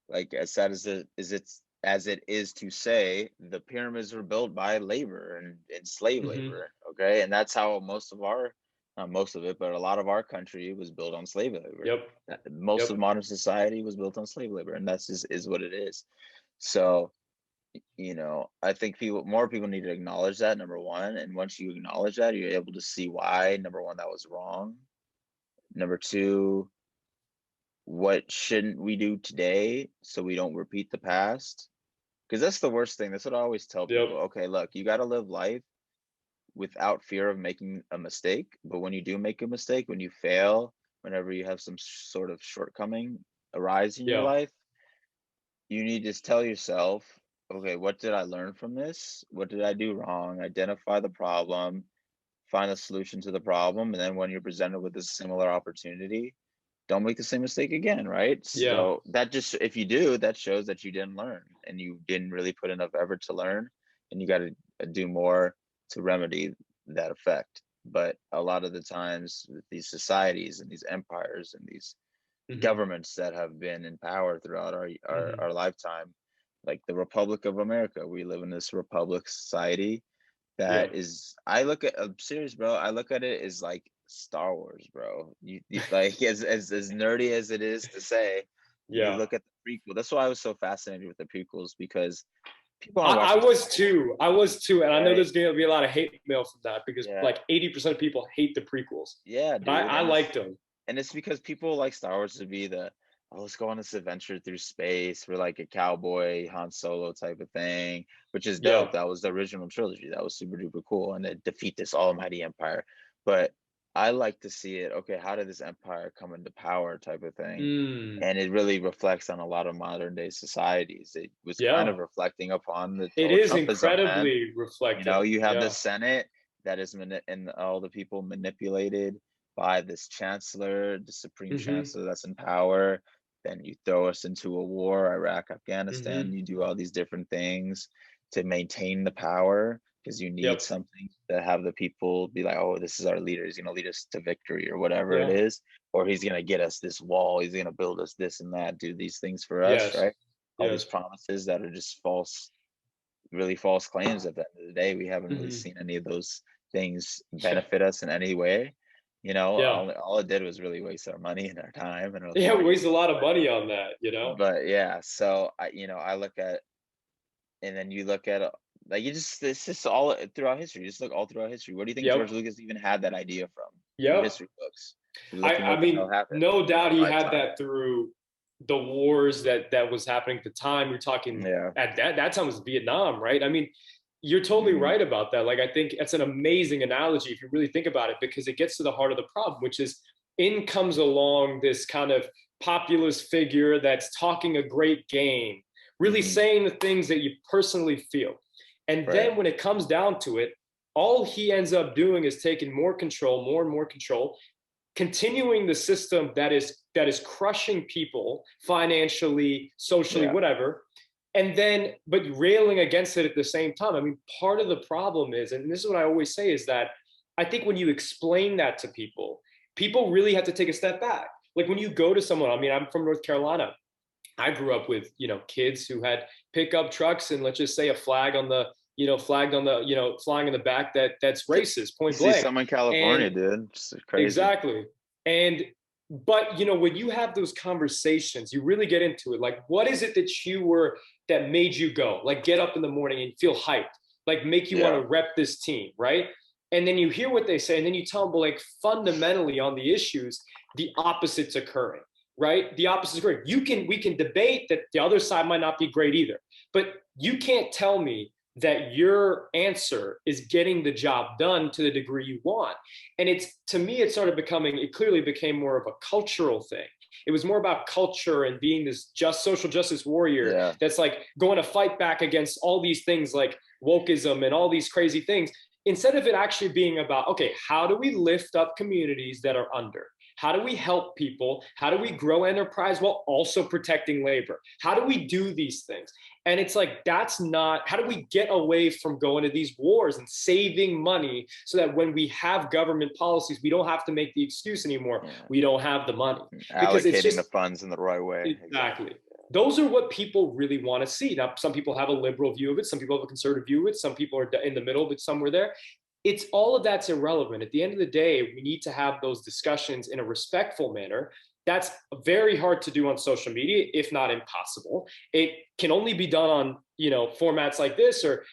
Speaker 2: Like as sad as it is to say, the pyramids were built by labor and slave
Speaker 3: Hmm.
Speaker 2: labor. Okay, and that's how most of our, not most of it, but a lot of our country was built on slave labor.
Speaker 3: Yep.
Speaker 2: Most of
Speaker 3: Yep.
Speaker 2: modern society was built on slave labor, and that's just is what it is. So I think more people need to acknowledge that, number one, and once you acknowledge that, you're able to see why, number one, that was wrong. Number two, what shouldn't we do today so we don't repeat the past? Because that's the worst thing. That's what I always tell people.
Speaker 3: Yep.
Speaker 2: Okay, look, you got to live life without fear of making a mistake. But when you do make a mistake, when you fail, whenever you have some sort of shortcoming arise in your
Speaker 3: Yeah.
Speaker 2: life, you need to tell yourself, okay, what did I learn from this? What did I do wrong? Identify the problem, find a solution to the problem. And then when you're presented with a similar opportunity, don't make the same mistake again, right?
Speaker 3: Yeah.
Speaker 2: So that just, if you do, that shows that you didn't learn and you didn't really put enough effort to learn, and you got to do more to remedy that effect. But a lot of the times with these societies and these empires and these
Speaker 3: Hmm.
Speaker 2: governments that have been in power throughout
Speaker 3: Hmm.
Speaker 2: our lifetime, like the Republic of America, we live in this republic society that
Speaker 3: Yep.
Speaker 2: is, I look at, I'm serious, bro. I look at it as like Star Wars, bro. You like as nerdy as it is to say, you
Speaker 3: Yeah.
Speaker 2: look at the prequel. That's why I was so fascinated with the prequels, because people aren't
Speaker 3: I
Speaker 2: watching
Speaker 3: was
Speaker 2: Star Wars,
Speaker 3: too. I was too. And I know
Speaker 2: right?
Speaker 3: there's going to be a lot of hate mail from that because
Speaker 2: Yeah,
Speaker 3: like 80% of people hate the prequels.
Speaker 2: yeah,
Speaker 3: But
Speaker 2: dude.
Speaker 3: I liked them.
Speaker 2: And it's because people like Star Wars to be the, oh, let's go on this adventure through space. We're like a cowboy Han Solo type of thing, which is
Speaker 3: Yeah.
Speaker 2: dope. That was the original trilogy. That was super duper cool, and to defeat this almighty empire. But I like to see it. Okay, how did this empire come into power, type of thing,
Speaker 3: Mm.
Speaker 2: and it really reflects on a lot of modern day societies. It was kind
Speaker 3: Yeah.
Speaker 2: of reflecting upon the
Speaker 3: It
Speaker 2: total
Speaker 3: is
Speaker 2: Trumpism, man.
Speaker 3: incredibly reflective.
Speaker 2: You have the
Speaker 3: Yeah.
Speaker 2: Senate that is and all the people manipulated by this chancellor, the supreme
Speaker 3: Hmm.
Speaker 2: chancellor that's in power. Then you throw us into a war, Iraq, Afghanistan.
Speaker 3: Hmm.
Speaker 2: You do all these different things to maintain the power because you need
Speaker 3: Yep.
Speaker 2: something to have the people be like, oh, this is our leader. He's going to lead us to victory or whatever it
Speaker 3: Yeah.
Speaker 2: is. Or he's going to get us this wall. He's going to build us this and that, do these things for us,
Speaker 3: Yes.
Speaker 2: right? All these
Speaker 3: Yes.
Speaker 2: promises that are just false, really false claims. At the end of the day, we haven't really
Speaker 3: Hmm.
Speaker 2: seen any of those things
Speaker 3: Yeah.
Speaker 2: benefit us in any way.
Speaker 3: Yeah.
Speaker 2: All it did was really waste our money and our time and our
Speaker 3: Yeah.
Speaker 2: life.
Speaker 3: Waste a lot of money on that.
Speaker 2: But yeah, so I look at, and then you look at like you just it's just all throughout history. You just look all throughout history. Where do you think George
Speaker 3: Yep.
Speaker 2: Lucas even had that idea from? Through
Speaker 3: Yep.
Speaker 2: history books, through
Speaker 3: I,
Speaker 2: looking
Speaker 3: I
Speaker 2: what the hell
Speaker 3: mean,
Speaker 2: happened
Speaker 3: no
Speaker 2: in
Speaker 3: doubt
Speaker 2: his
Speaker 3: he had
Speaker 2: lifetime.
Speaker 3: that through the wars that was happening at the time. You're talking
Speaker 2: Yeah.
Speaker 3: at that time was Vietnam, right? I mean, you're totally
Speaker 2: Hmm.
Speaker 3: right about that. Like, I think it's an amazing analogy if you really think about it, because it gets to the heart of the problem, which is in comes along this kind of populist figure that's talking a great game, really
Speaker 2: Hmm.
Speaker 3: saying the things that you personally feel. And
Speaker 2: Right.
Speaker 3: then when it comes down to it, all he ends up doing is taking more control, more and more control, continuing the system that is crushing people financially, socially,
Speaker 2: Yeah.
Speaker 3: whatever, and then but railing against it at the same time. I mean, part of the problem is, and this is what I always say, is that I think when you explain that to people, people really have to take a step back. Like when you go to someone, I mean, I'm from North Carolina. I grew up with, kids who had pickup trucks and let's just say a flag on the, flagged on the, flying in the back that's racist,
Speaker 2: You
Speaker 3: point
Speaker 2: see
Speaker 3: blank.
Speaker 2: some in California,
Speaker 3: And
Speaker 2: dude. It's crazy.
Speaker 3: exactly. And but when you have those conversations, you really get into it. Like, what is it that made you go? Like get up in the morning and feel hyped, like make you want
Speaker 2: Yeah.
Speaker 3: to rep this team, right? And then you hear what they say, and then you tell them, but like fundamentally on the issues, the opposite's occurring, right? The opposite is great. We can debate that the other side might not be great either, but you can't tell me that your answer is getting the job done to the degree you want. And to me, it clearly became more of a cultural thing. It was more about culture and being this social justice warrior
Speaker 2: Yeah.
Speaker 3: that's like going to fight back against all these things like wokeism and all these crazy things, instead of it actually being about, okay, how do we lift up communities that are under? How do we help people? How do we grow enterprise while also protecting labor? How do we do these things? And it's like, that's not, how do we get away from going to these wars and saving money so that when we have government policies, we don't have to make the excuse anymore.
Speaker 2: Yeah.
Speaker 3: We don't have the money. Because it's
Speaker 2: Allocating
Speaker 3: just,
Speaker 2: the funds in the right way.
Speaker 3: exactly. Those are what people really want to see. Now, some people have a liberal view of it. Some people have a conservative view of it. Some people are in the middle, but somewhere there. It's all of that's irrelevant. At the end of the day, we need to have those discussions in a respectful manner. That's very hard to do on social media, if not impossible. It can only be done on, formats like this, or,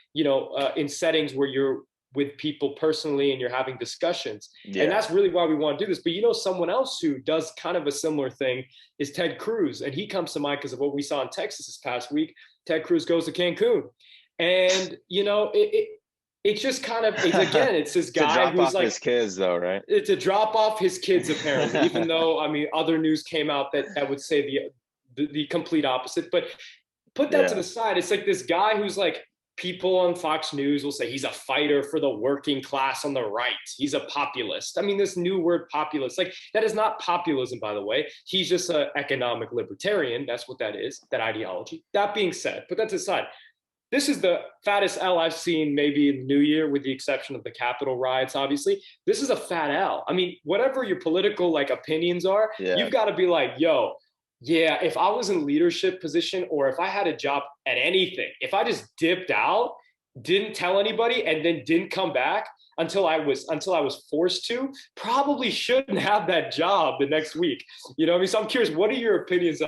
Speaker 3: in settings where you're with people personally and you're having discussions.
Speaker 2: Yeah.
Speaker 3: And that's really why we want to do this. But someone else who does kind of a similar thing is Ted Cruz. And he comes to mind because of what we saw in Texas this past week. Ted Cruz goes to Cancun. And, it's just kind of, it's this guy
Speaker 2: to drop
Speaker 3: who's
Speaker 2: off
Speaker 3: like
Speaker 2: his kids, though, right?
Speaker 3: It's a drop off his kids, apparently, even though, I mean, other news came out that would say the complete opposite. But put that to the side. It's like this guy who's like, people on Fox News will say he's a fighter for the working class on the right. He's a populist. I mean, this new word populist, like that is not populism, by the way. He's just an economic libertarian. That's what that is, that ideology. That being said, put that to the side. This is the fattest L I've seen maybe in the new year, with the exception of the Capitol riots, obviously. This is a fat L. I mean, whatever your political opinions are, you've got to be like, yo, yeah, if I was in leadership position, or if I had a job at anything, if I just dipped out, didn't tell anybody, and then didn't come back until I was forced to, probably shouldn't have that job the next week. You know what I mean? So I'm curious, what are your opinions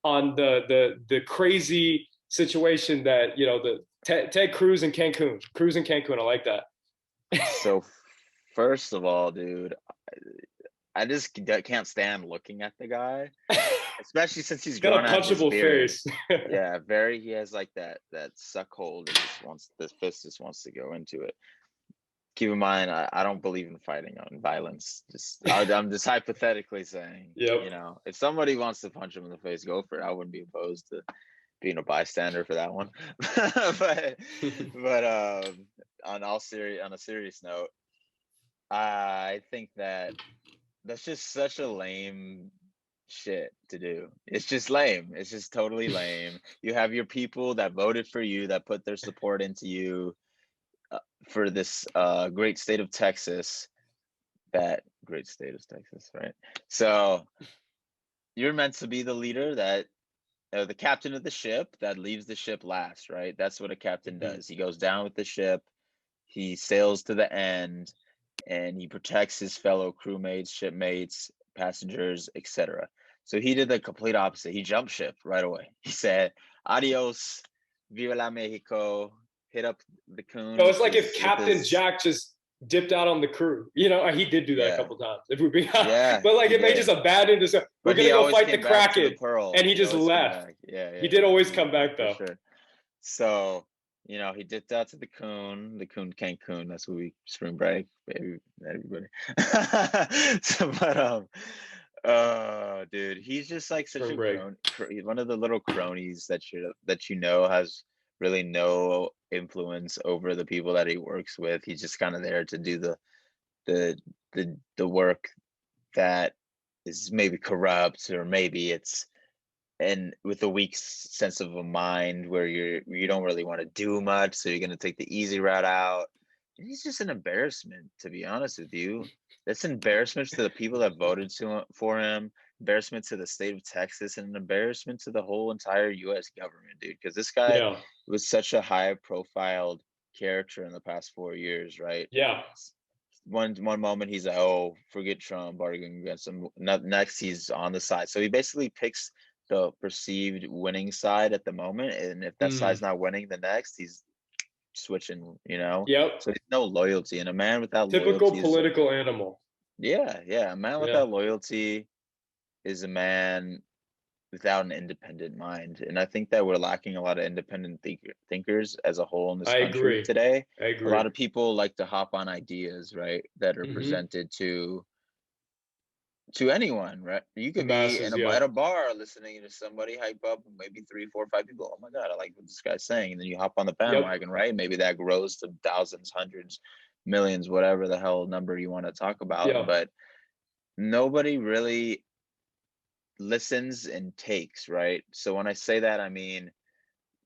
Speaker 3: on the crazy situation that the Ted Cruz in Cancun. I like that.
Speaker 2: So first of all, dude, I just can't stand looking at the guy, especially since he's
Speaker 3: got
Speaker 2: grown
Speaker 3: a
Speaker 2: out his
Speaker 3: punchable
Speaker 2: beard.
Speaker 3: face.
Speaker 2: Yeah, he has like that suck hole that the fist just wants to go into it. Keep in mind, I don't believe in fighting on violence. I'm just hypothetically saying,
Speaker 3: Yep.
Speaker 2: if somebody wants to punch him in the face, go for it. I wouldn't be opposed to being a bystander for that one. but on a serious note, I think that's just such a lame shit to do. It's just lame. It's just totally lame. You have your people that voted for you, that put their support into you, for this great state of Texas. That great state of Texas, right? So you're meant to be the leader that the captain of the ship that leaves the ship last, right? That's what a captain does. He goes down with the ship, he sails to the end, and he protects his fellow crewmates, shipmates, passengers, etc. So he did the complete opposite. He jumped ship right away. He said, "Adios, viva la Mexico." Hit up the coon.
Speaker 3: No, it's like if Captain Jack just dipped out on the crew. He did do that a couple times. If we be but like it may just abandon this. We're gonna go fight the Kraken, and he just left. He did always come back though.
Speaker 2: For sure. So he dipped out to the coon Cancun. That's what we spring break, baby, everybody. But dude, he's just like such a one of the little cronies that has really no influence over the people that he works with. He's just kind of there to do the work that is maybe corrupt, or maybe it's and with a weak sense of a mind where you don't really want to do much, so you're going to take the easy route out. He's just an embarrassment, to be honest with you. That's embarrassment to the people that voted for him, embarrassment to the state of Texas, and an embarrassment to the whole entire U.S. government, dude. Because this guy
Speaker 3: Yeah.
Speaker 2: was such a high-profiled character in the past 4 years, right?
Speaker 3: Yeah.
Speaker 2: One moment he's like, "Oh, forget Trump, arguing against him." Next, he's on the side. So he basically picks the perceived winning side at the moment, and if that
Speaker 3: Mm.
Speaker 2: side's not winning, the next he's switching, you know?
Speaker 3: Yep.
Speaker 2: So there's no loyalty, and a man without
Speaker 3: Typical
Speaker 2: loyalty is
Speaker 3: political animal.
Speaker 2: yeah, yeah, a man
Speaker 3: Yeah.
Speaker 2: without loyalty is a man without an independent mind, and I think that we're lacking a lot of independent thinkers as a whole in this
Speaker 3: I
Speaker 2: country
Speaker 3: agree.
Speaker 2: today.
Speaker 3: I
Speaker 2: A lot
Speaker 3: agree.
Speaker 2: of people like to hop on ideas, right, that are
Speaker 3: Hmm.
Speaker 2: presented to anyone, right? You
Speaker 3: The
Speaker 2: could be in
Speaker 3: masses.
Speaker 2: a
Speaker 3: Yeah.
Speaker 2: at a bar listening to somebody hype up maybe 3, 4, 5 people. Oh my god, I like what this guy's saying, and then you hop on the
Speaker 3: Yep.
Speaker 2: bandwagon, right? Maybe that grows to thousands, hundreds, millions, whatever the hell number you want to talk about.
Speaker 3: Yeah.
Speaker 2: But nobody really listens and takes, right? So when I say that, I mean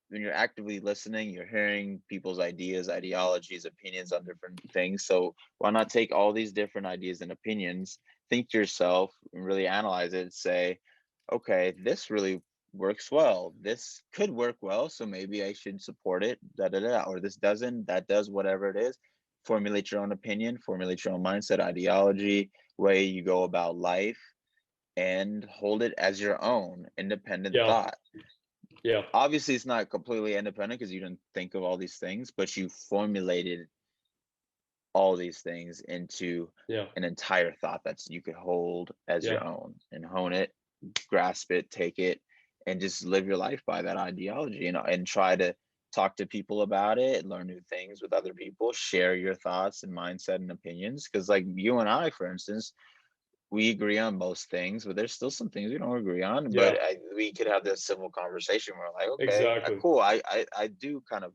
Speaker 2: when you're actively listening, you're hearing people's ideas, ideologies, opinions on different things. So why not take all these different ideas and opinions, think to yourself, and really analyze it and say, okay, this really works well. This could work well, so maybe I should support it, da da da. Or this doesn't, that does, whatever it is. Formulate your own opinion, formulate your own mindset, ideology, way you go about life, and hold it as your own independent
Speaker 3: Yeah.
Speaker 2: thought.
Speaker 3: Yeah.
Speaker 2: Obviously it's not completely independent because you didn't think of all these things, but you formulated all these things into
Speaker 3: Yeah.
Speaker 2: an entire thought that's you could hold as
Speaker 3: Yeah.
Speaker 2: your own and hone it, grasp it, take it, and just live your life by that ideology, you know, and try to talk to people about it, learn new things with other people, share your thoughts and mindset and opinions. Because like you and I, for instance, we agree on most things, but there's still some things we don't agree on. But
Speaker 3: Yeah.
Speaker 2: we could have this civil conversation where like, okay,
Speaker 3: Exactly.
Speaker 2: cool. I do kind of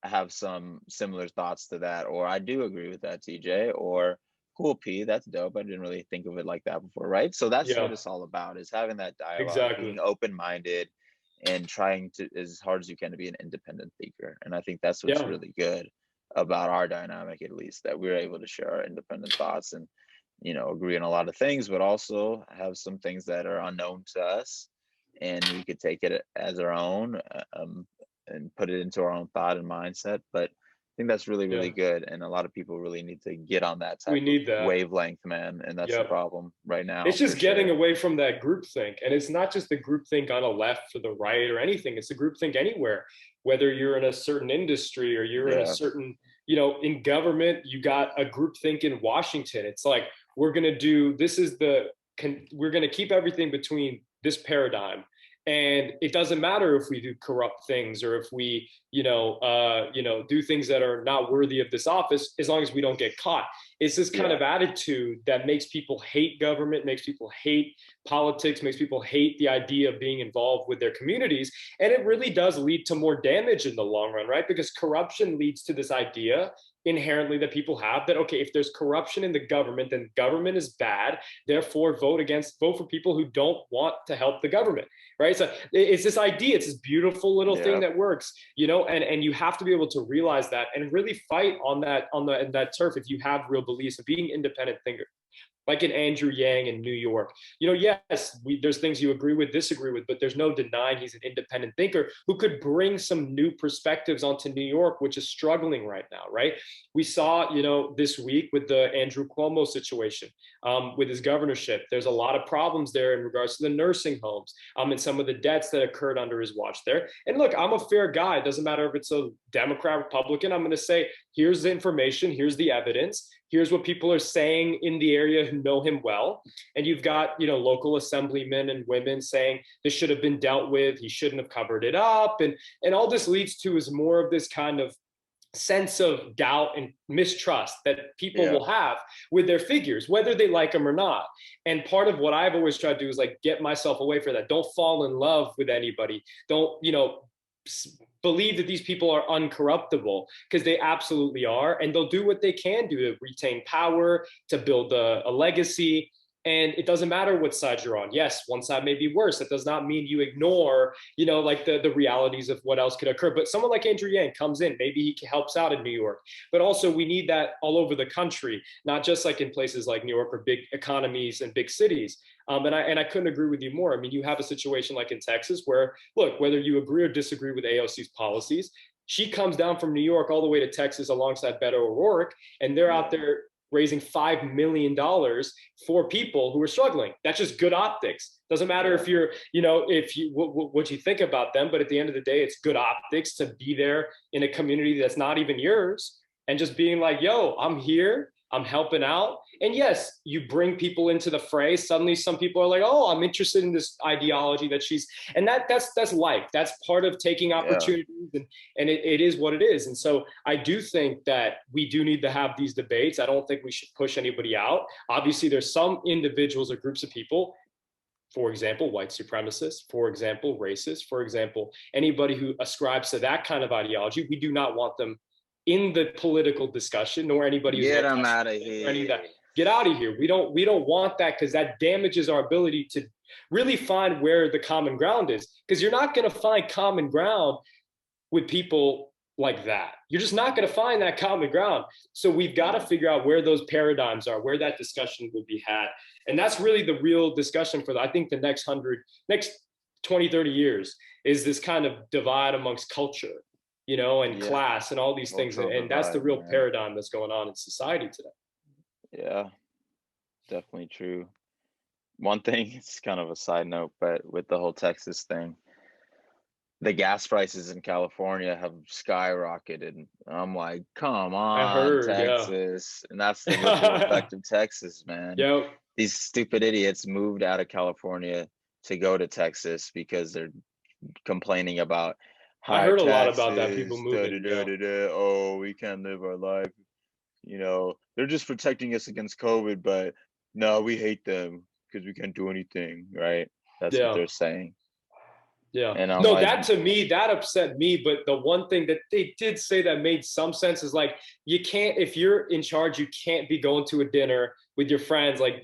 Speaker 2: have some similar thoughts to that, or I do agree with that, TJ, or cool, P, that's dope. I didn't really think of it like that before, right? So that's what
Speaker 3: Yeah.
Speaker 2: it's all about: is having that dialogue, being
Speaker 3: Exactly.
Speaker 2: open minded, and trying to as hard as you can to be an independent thinker. And I think that's what's
Speaker 3: Yeah.
Speaker 2: really good about our dynamic, at least, that we're able to share our independent thoughts and agree on a lot of things, but also have some things that are unknown to us, and we could take it as our own, and put it into our own thought and mindset. But I think that's really,
Speaker 3: Yeah.
Speaker 2: really good, and a lot of people really need to get on that
Speaker 3: We
Speaker 2: type of
Speaker 3: need that.
Speaker 2: wavelength, man. And that's the
Speaker 3: Yep.
Speaker 2: problem right
Speaker 3: It's
Speaker 2: now, for
Speaker 3: just getting
Speaker 2: sure.
Speaker 3: away from that groupthink. And it's not just the groupthink on the left or the right or anything. It's a groupthink anywhere, whether you're in a certain industry or you're in a
Speaker 2: Yeah,
Speaker 3: certain, in government, you got a groupthink in Washington. It's like, we're going to do, this is we're going to keep everything between this paradigm. And it doesn't matter if we do corrupt things or if we, do things that are not worthy of this office, as long as we don't get caught. It's this kind
Speaker 2: yeah,
Speaker 3: of attitude that makes people hate government, makes people hate politics, makes people hate the idea of being involved with their communities. And it really does lead to more damage in the long run, right? Because corruption leads to this idea inherently that people have that, okay, if there's corruption in the government, then government is bad. Therefore, vote for people who don't want to help the government, right? So it's this idea, it's this beautiful little thing
Speaker 2: yeah,
Speaker 3: that works, and you have to be able to realize that and really fight on that turf if you have real beliefs of being independent thinker, like an Andrew Yang in New York. Yes, there's things you agree with, disagree with, but there's no denying he's an independent thinker who could bring some new perspectives onto New York, which is struggling right now, right? We saw, this week with the Andrew Cuomo situation, with his governorship. There's a lot of problems there in regards to the nursing homes, and some of the debts that occurred under his watch there. And look, I'm a fair guy. It doesn't matter if it's a Democrat, Republican. I'm going to say, here's the information, here's the evidence, here's what people are saying in the area who know him well. And you've got, local assemblymen and women saying this should have been dealt with, he shouldn't have covered it up. And all this leads to is more of this kind of sense of doubt and mistrust that people
Speaker 2: yeah,
Speaker 3: will have with their figures, whether they like them or not. And part of what I've always tried to do is like get myself away from that. Don't fall in love with anybody. Don't, believe that these people are uncorruptible, because they absolutely are. And they'll do what they can do to retain power, to build a legacy. And it doesn't matter what side you're on. Yes, one side may be worse. That does not mean you ignore, like the realities of what else could occur. But someone like Andrew Yang comes in, maybe he helps out in New York. But also we need that all over the country, not just like in places like New York or big economies and big cities. And I couldn't agree with you more. I mean, you have a situation like in Texas where, look, whether you agree or disagree with AOC's policies, she comes down from New York all the way to Texas alongside Beto O'Rourke, and they're out there raising $5 million for people who are struggling. That's just good optics. Doesn't matter if you're, if you what you think about them, but at the end of the day, it's good optics to be there in a community that's not even yours, and just being like, yo, I'm here, I'm helping out. And yes, you bring people into the fray. Suddenly some people are like, oh, I'm interested in this ideology that she's, and that's life. That's part of taking
Speaker 2: Yeah.
Speaker 3: opportunities, and it is what it is. And so I do think that we do need to have these debates. I don't think we should push anybody out. Obviously, there's some individuals or groups of people, for example, white supremacists, for example, racists, for example, anybody who ascribes to that kind of ideology, we do not want them in the political discussion, nor anybody who's
Speaker 2: Get them
Speaker 3: anti
Speaker 2: out of
Speaker 3: or any of that.
Speaker 2: here.
Speaker 3: Get out of here. We don't want that, because that damages our ability to really find where the common ground is. Because you're not going to find common ground with people like that. You're just not going to find that common ground. So we've got to figure out where those paradigms are, where that discussion will be had. And that's really the real discussion for, I think, the next 20, 30 years is this kind of divide amongst culture, and class and all these things. And that's the real paradigm that's going on in society today.
Speaker 2: Yeah, definitely true. One thing, it's kind of a side note, but with the whole Texas thing, the gas prices in California have skyrocketed. I'm like, come
Speaker 3: I
Speaker 2: on,
Speaker 3: heard, yeah.
Speaker 2: Texas. And that's the ripple effect of Texas, man.
Speaker 3: Yep.
Speaker 2: These stupid idiots moved out of California to go to Texas because they're complaining about
Speaker 3: I
Speaker 2: high
Speaker 3: heard a lot about that, people
Speaker 2: taxes. Da, da,
Speaker 3: moving.
Speaker 2: da,
Speaker 3: Yeah.
Speaker 2: da, da. Oh, we can't live our life. They're just protecting us against COVID, but no, we hate them because we can't do anything, right? That's what
Speaker 3: Yeah.
Speaker 2: they're saying.
Speaker 3: Yeah.
Speaker 2: And I'm
Speaker 3: No,
Speaker 2: like,
Speaker 3: that to me, that upset me. But the one thing that they did say that made some sense is like, you can't, if you're in charge, you can't be going to a dinner with your friends, like,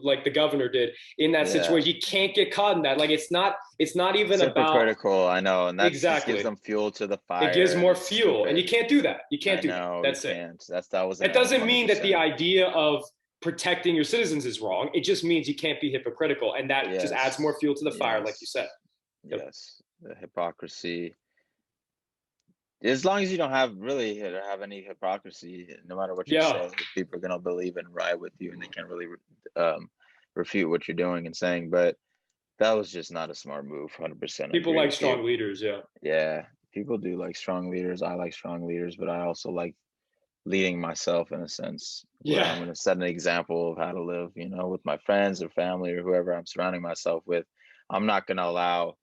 Speaker 3: like the governor did in that
Speaker 2: yeah,
Speaker 3: situation. You can't get caught in that. Like, it's not
Speaker 2: it's
Speaker 3: even about
Speaker 2: hypocritical. I know. And that's just gives
Speaker 3: exactly.
Speaker 2: them fuel to the
Speaker 3: It gives
Speaker 2: fire, and
Speaker 3: more
Speaker 2: it's
Speaker 3: fuel. And
Speaker 2: stupid.
Speaker 3: you can't do that. You
Speaker 2: I
Speaker 3: can't do that.
Speaker 2: know you
Speaker 3: That's it.
Speaker 2: can't. That was an
Speaker 3: It
Speaker 2: L
Speaker 3: doesn't mean that the
Speaker 2: 100%.
Speaker 3: idea of protecting your citizens is wrong. It just means you can't be hypocritical. And that just adds
Speaker 2: Yes.
Speaker 3: more fuel to the fire, like you
Speaker 2: Yes.
Speaker 3: said. Yep.
Speaker 2: Yes. The hypocrisy. As long as you don't have any hypocrisy, no matter what you
Speaker 3: Yeah.
Speaker 2: say, people are gonna believe and ride with you, and they can't really refute what you're doing and saying. But that was just not a smart move. 100%
Speaker 3: People
Speaker 2: agree
Speaker 3: like
Speaker 2: with you.
Speaker 3: strong leaders. Yeah.
Speaker 2: Yeah, people do like strong leaders. I like strong leaders, but I also like leading myself in a sense where I'm
Speaker 3: Yeah.
Speaker 2: going to set an example of how to live, with my friends or family or whoever I'm surrounding myself with. I'm not going to allow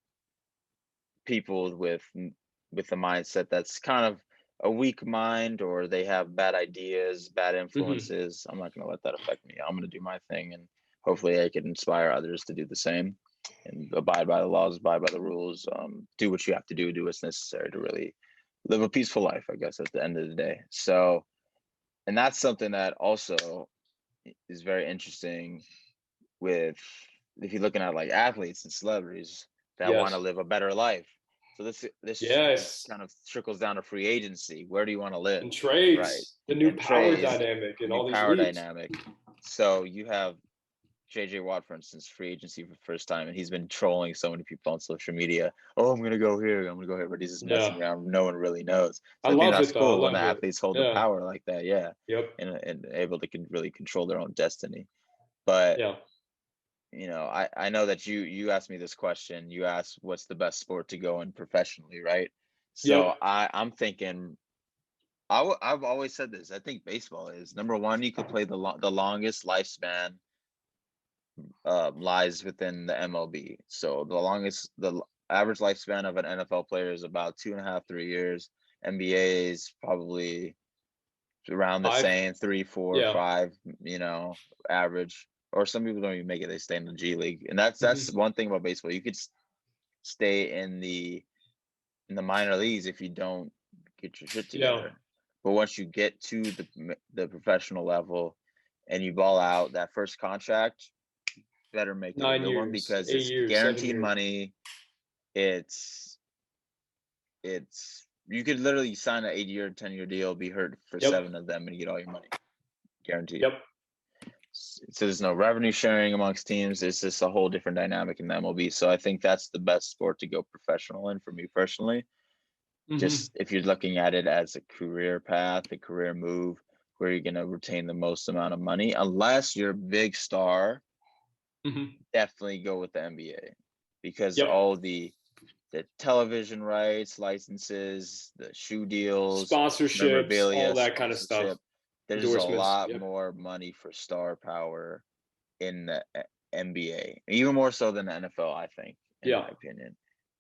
Speaker 2: people with the mindset that's kind of a weak mind, or they have bad ideas, bad
Speaker 3: Hmm.
Speaker 2: influences. I'm not going to let that affect me. I'm going to do my thing, and hopefully I can inspire others to do the same and abide by the laws, abide by the rules, do what you have to do what's necessary to really live a peaceful life, I guess, at the end of the day. So, and that's something that also is very interesting with, if you're looking at like athletes and celebrities that want to
Speaker 3: Yes.
Speaker 2: live a better life. So this is
Speaker 3: Yes.
Speaker 2: kind of trickles down to free agency. Where do you want to live,
Speaker 3: And
Speaker 2: right?
Speaker 3: trades, the new
Speaker 2: And
Speaker 3: power
Speaker 2: trades,
Speaker 3: dynamic
Speaker 2: the
Speaker 3: in
Speaker 2: new
Speaker 3: all these
Speaker 2: power
Speaker 3: leagues.
Speaker 2: dynamic. So you have JJ Watt, for instance, free agency for the first time, and he's been trolling so many people on social media. Oh, I'm gonna go here, I'm gonna go here, but he's just
Speaker 3: Yeah.
Speaker 2: messing around. No one really knows.
Speaker 3: I
Speaker 2: So I think
Speaker 3: love
Speaker 2: that's
Speaker 3: it though. I
Speaker 2: cool when the
Speaker 3: love it.
Speaker 2: athletes hold the
Speaker 3: Yeah.
Speaker 2: power like that, yeah,
Speaker 3: Yep.
Speaker 2: and able to really control their own destiny. But
Speaker 3: Yeah.
Speaker 2: I know that you asked me this question. You asked what's the best sport to go in professionally, right? So
Speaker 3: Yep.
Speaker 2: I'm thinking I've always said this. I think baseball is number one. You could play the longest lifespan lies within the MLB. So the average lifespan of an NFL player is about 2.5, 3 years. NBA is probably around the
Speaker 3: 5.
Speaker 2: same, three, four,
Speaker 3: Yeah.
Speaker 2: 5, average. Or some people don't even make it; they stay in the G League, and that's
Speaker 3: Hmm.
Speaker 2: one thing about baseball. You could stay in the minor leagues if you don't get your shit
Speaker 3: Yeah.
Speaker 2: together. But once you get to the professional level and you ball out that first contract, better make it a
Speaker 3: 9
Speaker 2: good one
Speaker 3: years,
Speaker 2: because
Speaker 3: 8
Speaker 2: it's
Speaker 3: years, 7
Speaker 2: guaranteed
Speaker 3: years.
Speaker 2: money. It's you could literally sign an 8-year, 10-year deal, be hurt for
Speaker 3: Yep.
Speaker 2: 7 of them, and you get all your money guaranteed.
Speaker 3: Yep.
Speaker 2: So there's no revenue sharing amongst teams. It's just a whole different dynamic in the MLB. So I think that's the best sport to go professional in for me personally.
Speaker 3: Hmm.
Speaker 2: Just if you're looking at it as a career path, a career move, where you're gonna retain the most amount of money, unless you're a big star,
Speaker 3: Hmm.
Speaker 2: definitely go with the NBA because
Speaker 3: Yep.
Speaker 2: all the television rights, licenses, the shoe deals,
Speaker 3: Sponsorships, all
Speaker 2: memorabilia,
Speaker 3: that kind of stuff.
Speaker 2: sponsorship. There's a
Speaker 3: Endorsements.
Speaker 2: lot
Speaker 3: Yep.
Speaker 2: more money for star power in the NBA, even more so than the NFL, I think, in
Speaker 3: Yeah.
Speaker 2: my opinion.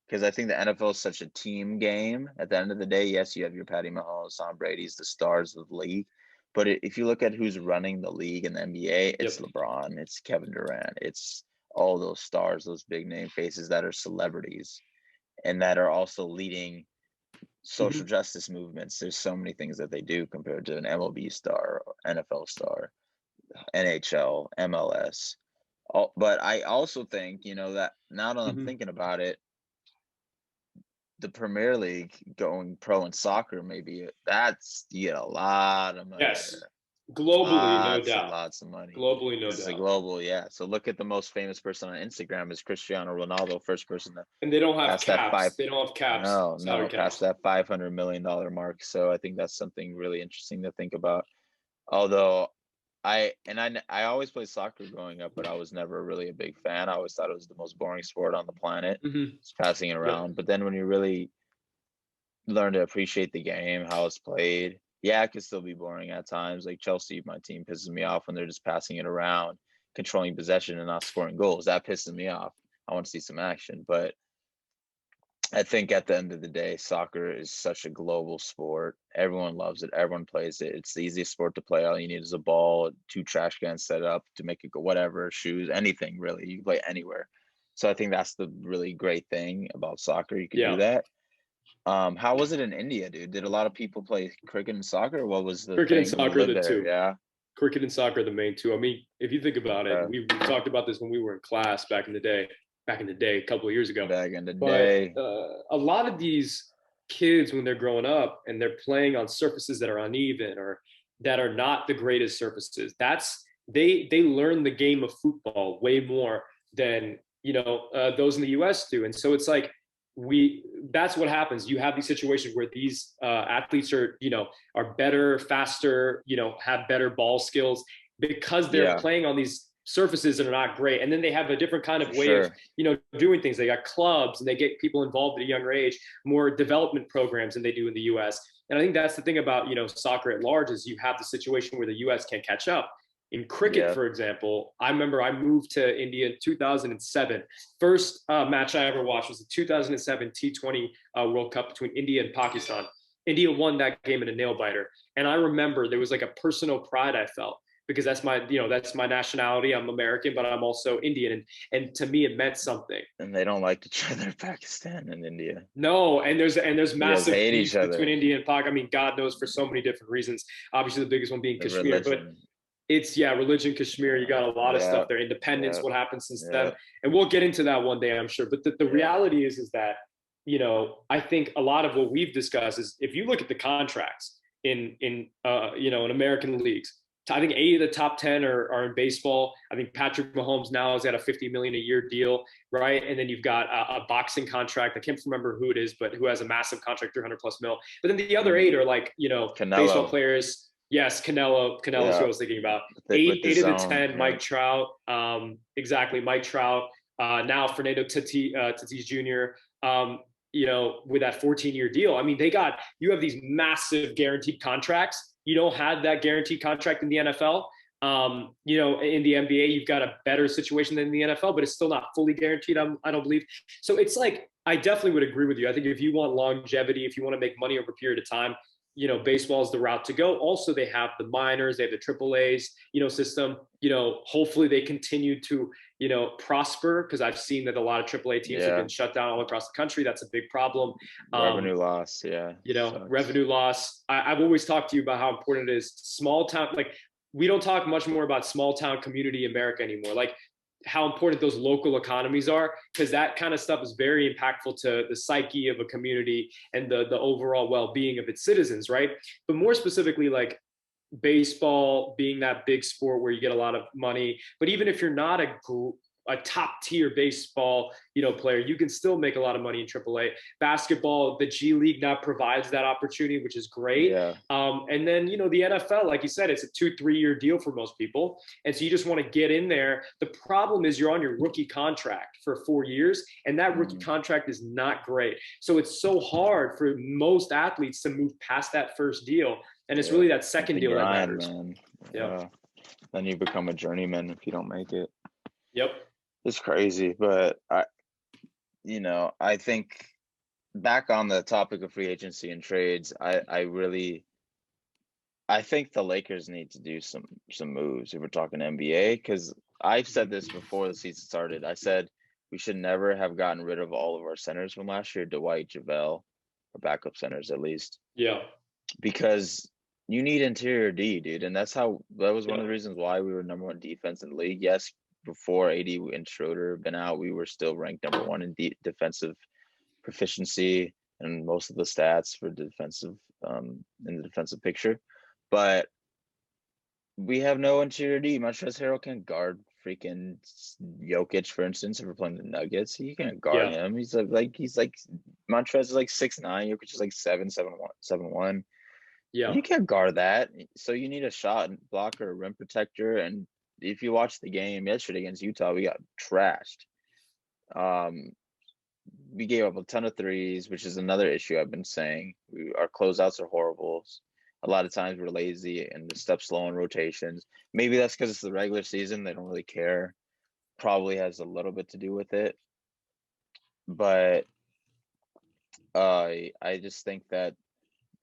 Speaker 2: Because I think the NFL is such a team game. At the end of the day, yes, you have your Patty Mahomes, Tom Brady's, the stars of the league. But if you look at who's running the league in the NBA, it's
Speaker 3: Yep.
Speaker 2: LeBron, it's Kevin Durant, it's all those stars, those big name faces that are celebrities and that are also leading social
Speaker 3: Hmm.
Speaker 2: justice movements. There's so many things that they do compared to an MLB star, NFL star, NHL, MLS. But I also think, that now that I'm
Speaker 3: Hmm.
Speaker 2: thinking about it, the Premier League going pro in soccer, maybe that's you get a lot of money
Speaker 3: Yes.
Speaker 2: there.
Speaker 3: Globally, no
Speaker 2: Lots and
Speaker 3: doubt.
Speaker 2: lots of money.
Speaker 3: Globally, no
Speaker 2: This is a
Speaker 3: doubt.
Speaker 2: global, yeah. So look at the most famous person on Instagram is Cristiano Ronaldo, first person to
Speaker 3: And they don't have
Speaker 2: pass that five.
Speaker 3: caps. They don't have caps,
Speaker 2: No,
Speaker 3: salary
Speaker 2: no, past
Speaker 3: caps.
Speaker 2: that $500 million mark. So I think that's something really interesting to think about. Although I always played soccer growing up, but I was never really a big fan. I always thought it was the most boring sport on the planet,
Speaker 3: Hmm.
Speaker 2: just passing it
Speaker 3: Yep.
Speaker 2: around. But then when you really learn to appreciate the game, how it's played, yeah, it can still be boring at times. Like Chelsea, my team pisses me off when they're just passing it around, controlling possession and not scoring goals. That pisses me off. I want to see some action. But I think at the end of the day, soccer is such a global sport. Everyone loves it. Everyone plays it. It's the easiest sport to play. All you need is a ball, 2 trash cans set up to make it go, whatever, shoes, anything really. You can play anywhere. So I think that's the really great thing about soccer. You could do
Speaker 3: Yeah.
Speaker 2: that. How was it in India, dude? Did a lot of people play cricket and soccer? What was the
Speaker 3: Cricket and
Speaker 2: thing when you
Speaker 3: soccer are
Speaker 2: lived
Speaker 3: the
Speaker 2: there?
Speaker 3: two.
Speaker 2: Yeah.
Speaker 3: Cricket and soccer are the main two. I mean, if you think about it,
Speaker 2: Okay.
Speaker 3: we talked about this when we were in class back in the day, a couple of years ago.
Speaker 2: Back in the
Speaker 3: But
Speaker 2: day.
Speaker 3: a lot of these kids, when they're growing up and they're playing on surfaces that are uneven or that are not the greatest surfaces, they learn the game of football way more than those in the U.S. do. And so it's like that's what happens. You have these situations where these athletes are better, faster, have better ball skills because they're
Speaker 2: Yeah,
Speaker 3: playing on these surfaces that are not great. And then they have a different kind of
Speaker 2: for
Speaker 3: way of,
Speaker 2: sure.
Speaker 3: doing things. They got clubs and they get people involved at a younger age, more development programs than they do in the US. And I think that's the thing about, soccer at large is you have the situation where the US can't catch up. In cricket,
Speaker 2: Yeah.
Speaker 3: for example, I remember I moved to India in 2007. First match I ever watched was the 2007 T20 World Cup between India and Pakistan. India won that game in a nail biter. And I remember there was like a personal pride I felt because that's my nationality. I'm American, but I'm also Indian. And to me, it meant something.
Speaker 2: And they don't like each other, Pakistan and India.
Speaker 3: No, and there's
Speaker 2: You guys
Speaker 3: massive
Speaker 2: hate each
Speaker 3: beef between
Speaker 2: other.
Speaker 3: India and Pak. I mean, God knows for so many different reasons. Obviously, the biggest one being
Speaker 2: The
Speaker 3: Kashmir, but
Speaker 2: religion.
Speaker 3: it's religion, Kashmir. You got a lot of
Speaker 2: Yeah,
Speaker 3: stuff there. Independence,
Speaker 2: yeah,
Speaker 3: what happened since then,
Speaker 2: yeah,
Speaker 3: and we'll get into that one day, I'm sure. But the
Speaker 2: yeah.
Speaker 3: reality is that I think a lot of what we've discussed is if you look at the contracts in American leagues. I think 8 of the top 10 are in baseball. I think Patrick Mahomes now has got a $50 million a year deal, right? And then you've got a boxing contract. I can't remember who it is, but who has a massive contract, 300 plus mil. But then the other 8 are like, baseball
Speaker 2: Canelo.
Speaker 3: players. Yes, Canelo's who I
Speaker 2: Yeah,
Speaker 3: was thinking about.
Speaker 2: with the
Speaker 3: Eight of the
Speaker 2: zone.
Speaker 3: 10,
Speaker 2: Yeah,
Speaker 3: Mike Trout. Exactly, Mike Trout. Now Fernando Tatis Jr. With that 14-year deal. I mean, you have these massive guaranteed contracts. You don't have that guaranteed contract in the NFL. In the NBA, you've got a better situation than the NFL, but it's still not fully guaranteed. I don't believe. So it's like, I definitely would agree with you. I think if you want longevity, if you want to make money over a period of time, baseball is the route to go. Also, they have the minors, they have the triple A's, system. Hopefully they continue to, prosper because I've seen that a lot of triple A teams have
Speaker 2: yeah.
Speaker 3: been shut down all across the country. That's a big problem.
Speaker 2: Revenue loss. Yeah, sucks.
Speaker 3: Revenue loss. I've always talked to you about how important it is. Small town, like we don't talk much more about small town community America anymore. Like how important those local economies are, because that kind of stuff is very impactful to the psyche of a community and the overall well-being of its citizens, right? But more specifically, like baseball being that big sport where you get a lot of money, but even if you're not a top tier baseball, player, you can still make a lot of money in AAA. Basketball, the G League now provides that opportunity, which is great.
Speaker 2: Yeah.
Speaker 3: And then, the NFL, like you said, it's a 2-3 year deal for most people. And so you just want to get in there. The problem is you're on your rookie contract for 4 years, and that rookie contract is not great. So it's so hard for most athletes to move past that first deal. And it's really that second deal that matters.
Speaker 2: Man.
Speaker 3: Yeah.
Speaker 2: Then you become a journeyman if you don't make it.
Speaker 3: Yep.
Speaker 2: It's crazy, but I think back on the topic of free agency and trades, I think the Lakers need to do some moves if we're talking NBA, because I've said this before the season started. I said we should never have gotten rid of all of our centers from last year, Dwight, JaVale, or backup centers at least.
Speaker 3: Yeah.
Speaker 2: Because you need interior D, dude, and that was one of the reasons why we were #1 defense in the league. Yes, before AD and Schroeder been out, we were still ranked #1 in defensive proficiency and most of the stats for defensive in the defensive picture. But we have no interior D. Montrezl Harrell can't guard freaking Jokic, for instance, if we're playing the Nuggets. He can't guard him. He's like Montrezl is like 6'9", Jokic is like 7'1".
Speaker 3: Yeah.
Speaker 2: You can't guard that. So you need a shot blocker, a rim protector, and if you watch the game yesterday against Utah, we got trashed. We gave up a ton of threes, which is another issue I've been saying. Our closeouts are horrible. A lot of times we're lazy and the step slow in rotations. Maybe that's because it's the regular season. They don't really care. Probably has a little bit to do with it. But I just think that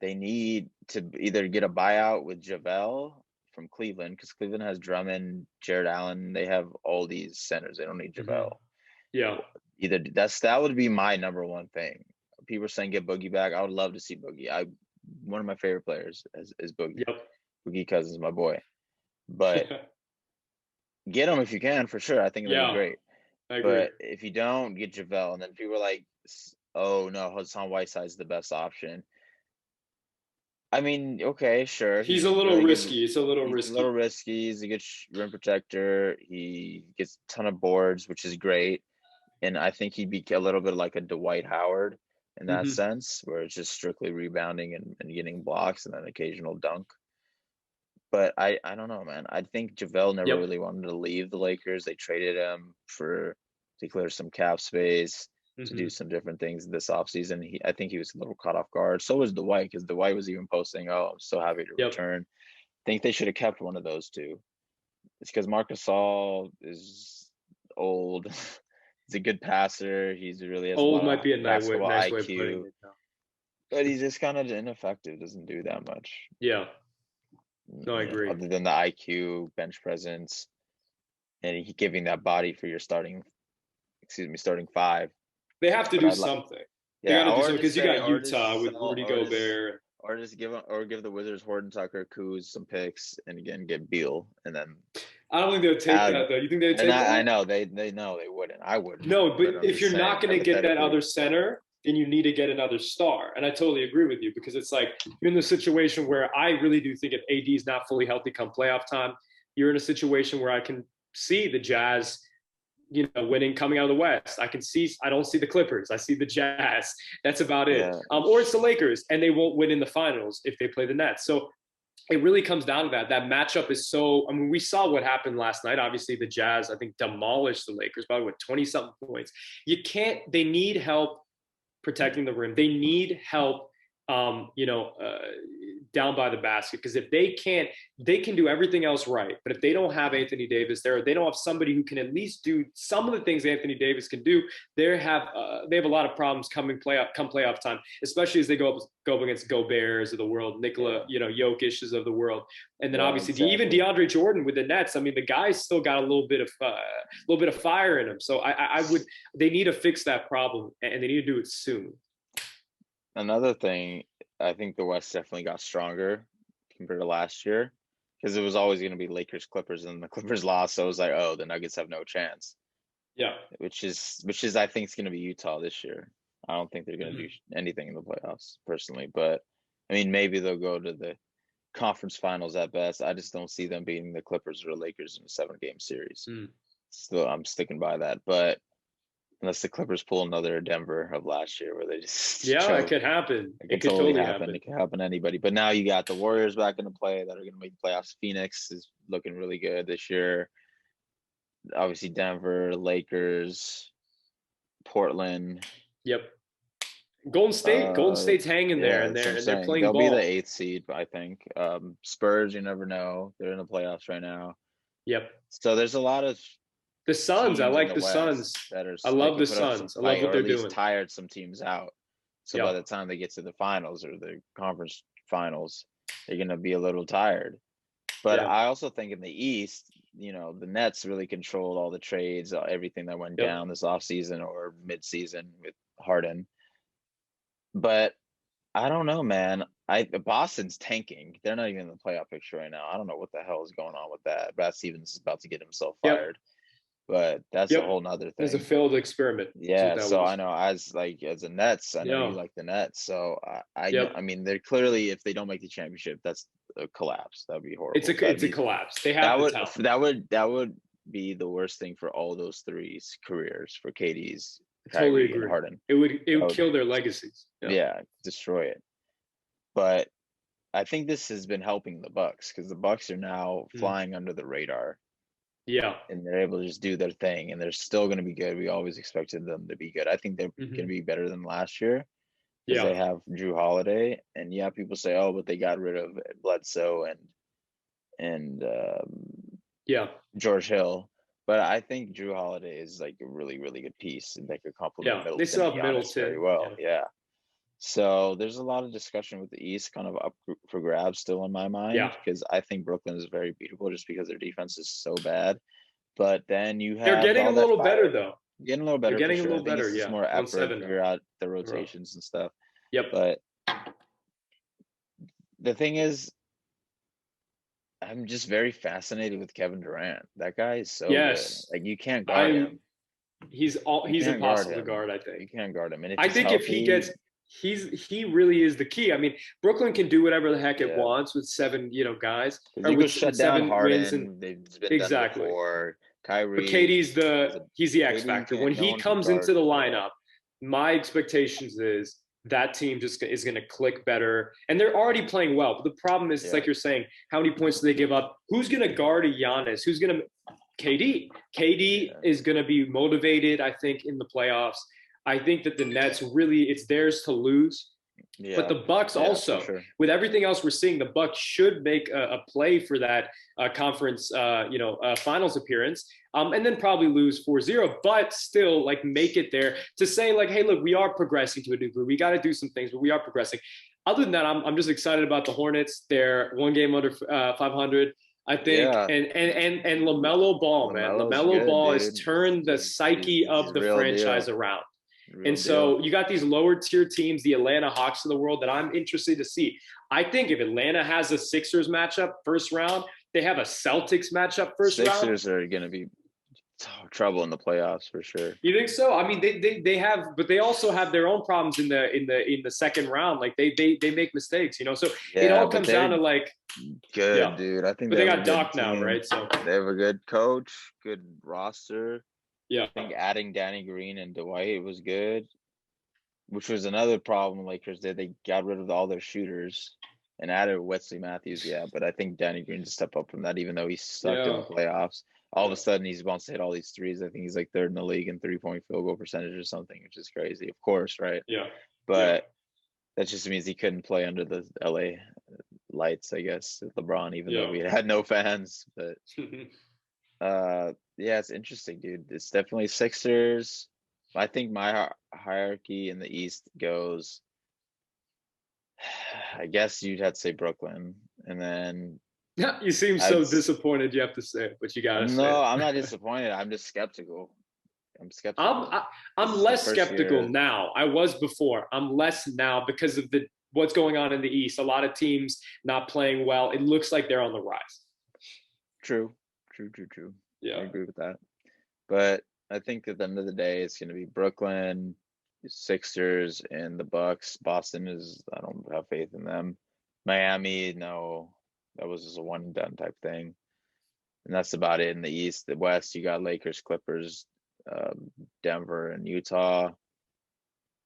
Speaker 2: they need to either get a buyout with JaVale from Cleveland, because Cleveland has Drummond, Jared Allen. They have all these centers. They don't need JaVale.
Speaker 3: Yeah.
Speaker 2: Either that would be my #1 thing. People are saying get Boogie back. I would love to see Boogie. One of my favorite players is Boogie.
Speaker 3: Yep.
Speaker 2: Boogie Cousins, my boy. But get him if you can, for sure. I think it'll be great.
Speaker 3: I agree.
Speaker 2: But if you don't, get JaVale. And then people are like, oh no, Hassan Whiteside's the best option. I mean, okay, sure.
Speaker 3: He's a little risky. It's a little risky.
Speaker 2: He's a little risky. He's a good rim protector. He gets a ton of boards, which is great. And I think he'd be a little bit like a Dwight Howard in that sense, where it's just strictly rebounding and getting blocks and an occasional dunk. But I don't know, man. I think JaVale never really wanted to leave the Lakers. They traded him to clear some cap space, to do some different things this offseason. I think he was a little caught off guard. So was Dwight, because Dwight was even posting, "Oh, I'm so happy to return." I think they should have kept one of those two. It's because Marc Gasol is old. He's a good passer. He's really has
Speaker 3: old might be a nice
Speaker 2: basketball
Speaker 3: way
Speaker 2: IQ,
Speaker 3: of putting it.
Speaker 2: but he's just kind of ineffective. Doesn't do that much.
Speaker 3: Yeah. No, I agree.
Speaker 2: Other than the IQ, bench presence, and giving that body for your starting five.
Speaker 3: They have to do something. They got to do something, because you got Utah with Rudy Gobert.
Speaker 2: Or just give the Wizards Horton Tucker, Kuz some picks, and again get Beal, and then.
Speaker 3: I don't think they would take that though. You think they would take that?
Speaker 2: I know they know they wouldn't. I wouldn't.
Speaker 3: No, but if you're not going to get that other center, then you need to get another star. And I totally agree with you, because it's like you're in the situation where I really do think if AD is not fully healthy come playoff time, you're in a situation where I can see the Jazz, winning, coming out of the West. I don't see the Clippers. I see the Jazz. That's about it. Or it's the Lakers, and they won't win in the finals if they play the Nets. So it really comes down to that. That matchup is so, we saw what happened last night. Obviously, the Jazz, I think, demolished the Lakers by 20-something points. They need help protecting the rim. They need help, down by the basket, because if they can do everything else right. But if they don't have Anthony Davis there, they don't have somebody who can at least do some of the things Anthony Davis can do, they have a lot of problems come playoff time, especially as they go up against Gobert's of the world, Nikola, Jokic's of the world. And then obviously even DeAndre Jordan with the Nets. I mean, the guy's still got a little bit of fire in him. So they need to fix that problem, and they need to do it soon.
Speaker 2: Another thing, I think the West definitely got stronger compared to last year, because it was always going to be Lakers Clippers, and the Clippers lost, so it was like, oh, the Nuggets have no chance.
Speaker 3: Yeah.
Speaker 2: Which is I think it's going to be Utah this year. I don't think they're going to do anything in the playoffs personally, but I mean maybe they'll go to the conference finals at best. I just don't see them beating the Clippers or the Lakers in a 7-game series. Still, I'm sticking by that, but unless the Clippers pull another Denver of last year where they just
Speaker 3: Yeah, it
Speaker 2: choke.
Speaker 3: could happen.
Speaker 2: It
Speaker 3: It
Speaker 2: could
Speaker 3: could
Speaker 2: totally
Speaker 3: totally
Speaker 2: happen.
Speaker 3: happen.
Speaker 2: It can happen to anybody. But now you got the Warriors back into play that are going to make playoffs. Phoenix is looking really good this year. Obviously, Denver, Lakers, Portland.
Speaker 3: Yep. Golden State's hanging there,
Speaker 2: Yeah,
Speaker 3: and
Speaker 2: that's what I'm
Speaker 3: they're
Speaker 2: saying.
Speaker 3: playing
Speaker 2: They'll be the
Speaker 3: ball.
Speaker 2: 8th seed, I think. Spurs, you never know. They're in the playoffs right now.
Speaker 3: Yep.
Speaker 2: So there's a lot of
Speaker 3: The Suns, I
Speaker 2: teams in
Speaker 3: like
Speaker 2: the
Speaker 3: the Suns.
Speaker 2: West that are
Speaker 3: I
Speaker 2: that
Speaker 3: love
Speaker 2: can
Speaker 3: the
Speaker 2: put up some
Speaker 3: Suns. I love
Speaker 2: fight
Speaker 3: what
Speaker 2: or at
Speaker 3: they're
Speaker 2: least
Speaker 3: doing.
Speaker 2: tired some teams out. So by
Speaker 3: Yep.
Speaker 2: the time they get to the finals or the conference finals, they're gonna be a little tired. But
Speaker 3: Yeah.
Speaker 2: I also think in the East, the Nets really controlled all the trades, everything that went
Speaker 3: Yep.
Speaker 2: down this offseason or midseason with Harden. But I don't know, man. Boston's tanking. They're not even in the playoff picture right now. I don't know what the hell is going on with that. Brad Stevens is about to get himself
Speaker 3: Yep.
Speaker 2: fired, but that's a
Speaker 3: Yep.
Speaker 2: whole nother
Speaker 3: It was a
Speaker 2: thing.
Speaker 3: failed experiment. That's what
Speaker 2: Yeah,
Speaker 3: that
Speaker 2: so I
Speaker 3: was.
Speaker 2: know as a Nets, I know you
Speaker 3: Yeah.
Speaker 2: like the Nets. So I know,
Speaker 3: Yep.
Speaker 2: I mean, they're clearly if they don't make the championship, that's a collapse. That would be
Speaker 3: It's
Speaker 2: horrible.
Speaker 3: a collapse. They have
Speaker 2: That
Speaker 3: the
Speaker 2: would
Speaker 3: talent.
Speaker 2: that would be the worst thing for all those three's careers for KD's,
Speaker 3: Totally
Speaker 2: Kyrie, and
Speaker 3: agree.
Speaker 2: Harden.
Speaker 3: It would
Speaker 2: That would
Speaker 3: kill their legacies.
Speaker 2: yeah, destroy it. But I think this has been helping the Bucks because the Bucks are now flying under the radar
Speaker 3: Yeah.
Speaker 2: and they're able to just do their thing and they're still going to be good. We always expected them to be good. I think they're going to be better than last year because
Speaker 3: Yeah.
Speaker 2: they have Drew Holiday. And yeah, people say, oh, but they got rid of Bledsoe and
Speaker 3: Yeah.
Speaker 2: George Hill. But I think Drew Holiday is like a really, really good piece and they could complement
Speaker 3: Yeah. They
Speaker 2: Middleton
Speaker 3: still
Speaker 2: and
Speaker 3: have
Speaker 2: Giannis very
Speaker 3: Middleton.
Speaker 2: well. Yeah. So there's a lot of discussion with the East kind of up for grabs still in my mind
Speaker 3: Yeah.
Speaker 2: because I think Brooklyn is very beatable just because their defense is so bad. But then you
Speaker 3: They're
Speaker 2: have
Speaker 3: getting a
Speaker 2: all that
Speaker 3: little better
Speaker 2: fire.
Speaker 3: though.
Speaker 2: Getting a little
Speaker 3: They're
Speaker 2: better for
Speaker 3: getting a
Speaker 2: sure. I
Speaker 3: little
Speaker 2: think
Speaker 3: better.
Speaker 2: it's just
Speaker 3: Yeah.
Speaker 2: more effort,
Speaker 3: 1-7 now.
Speaker 2: figure out the
Speaker 3: in a row.
Speaker 2: rotations and stuff.
Speaker 3: Yep.
Speaker 2: But the thing is, I'm just very fascinated with Kevin Durant. That guy is so good.
Speaker 3: Yes.
Speaker 2: Like you can't guard him.
Speaker 3: He's
Speaker 2: You can't guard
Speaker 3: impossible to
Speaker 2: him.
Speaker 3: guard, I
Speaker 2: You
Speaker 3: think.
Speaker 2: can't guard him. And if
Speaker 3: I
Speaker 2: he's
Speaker 3: think if he
Speaker 2: healthy,
Speaker 3: gets he really is the key. I mean, Brooklyn can do whatever the heck it
Speaker 2: yeah.
Speaker 3: wants with 7, guys.
Speaker 2: Because
Speaker 3: Or
Speaker 2: you go
Speaker 3: with
Speaker 2: shut down
Speaker 3: 7 wins and
Speaker 2: Harden. They've been done
Speaker 3: exactly.
Speaker 2: before. Kyrie.
Speaker 3: But KD's he's the X
Speaker 2: KD
Speaker 3: factor.
Speaker 2: can't-
Speaker 3: When
Speaker 2: no
Speaker 3: he
Speaker 2: one can
Speaker 3: comes
Speaker 2: guard.
Speaker 3: into the lineup, my expectations is that team just is going to click better. And they're already playing well. But the problem is, it's like you're saying, how many points do they give up? Who's going to guard a Giannis? Who's going to KD? KD is going to be motivated, I think, in the playoffs. I think that the Nets really, it's theirs to lose.
Speaker 2: Yeah.
Speaker 3: But the Bucks also, with everything else we're seeing, the Bucks should make a play for that conference, finals appearance, and then probably lose 4-0, but still like make it there to say like, hey, look, we are progressing to a new group. We got to do some things, but we are progressing. Other than that, I'm just excited about the Hornets. They're 1 game under 500. I think, and LaMelo Ball, man, LaMelo Ball has turned the psyche of the franchise around. And so you got these lower tier teams, the Atlanta Hawks of the world, that I'm interested to see. I think if Atlanta has a Sixers matchup first round, they have a Celtics matchup first round.
Speaker 2: Sixers are going to be trouble in the playoffs for sure.
Speaker 3: You think so? I mean, they have, but they also have their own problems in the second round. Like they make mistakes, So it all comes down to like
Speaker 2: good, dude. I think
Speaker 3: they got Doc now, right? So
Speaker 2: they have a good coach, good roster.
Speaker 3: Yeah,
Speaker 2: I think adding Danny Green and Dwight was good, which was another problem Lakers did. They got rid of all their shooters and added Wesley Matthews. Yeah, but I think Danny Green to step up from that, even though he sucked in the playoffs. All of a sudden, he's wants to hit all these threes. I think he's like 3rd in the league in 3-point field goal percentage or something, which is crazy. Of course, right?
Speaker 3: Yeah.
Speaker 2: But that just means he couldn't play under the LA lights, I guess, with LeBron, even though we had no fans. But yeah, it's interesting, dude. It's definitely Sixers. I think my hierarchy in the East goes, I guess you'd have to say Brooklyn, and then
Speaker 3: you seem so disappointed you have to say it, but you gotta say it.
Speaker 2: No, I'm not disappointed. I'm just skeptical. I'm skeptical.
Speaker 3: I'm less skeptical now. I was before. I'm less now because of what's going on in the East. A lot of teams not playing well. It looks like they're on the rise.
Speaker 2: True, true, true, true. I
Speaker 3: Yeah,
Speaker 2: agree with that. But I think at the end of the day, it's going to be Brooklyn, Sixers, and the Bucks. Boston is, I don't have faith in them. Miami, no, that was just a one and done type thing. And that's about it in the East. The West, you got Lakers, Clippers, Denver, and Utah.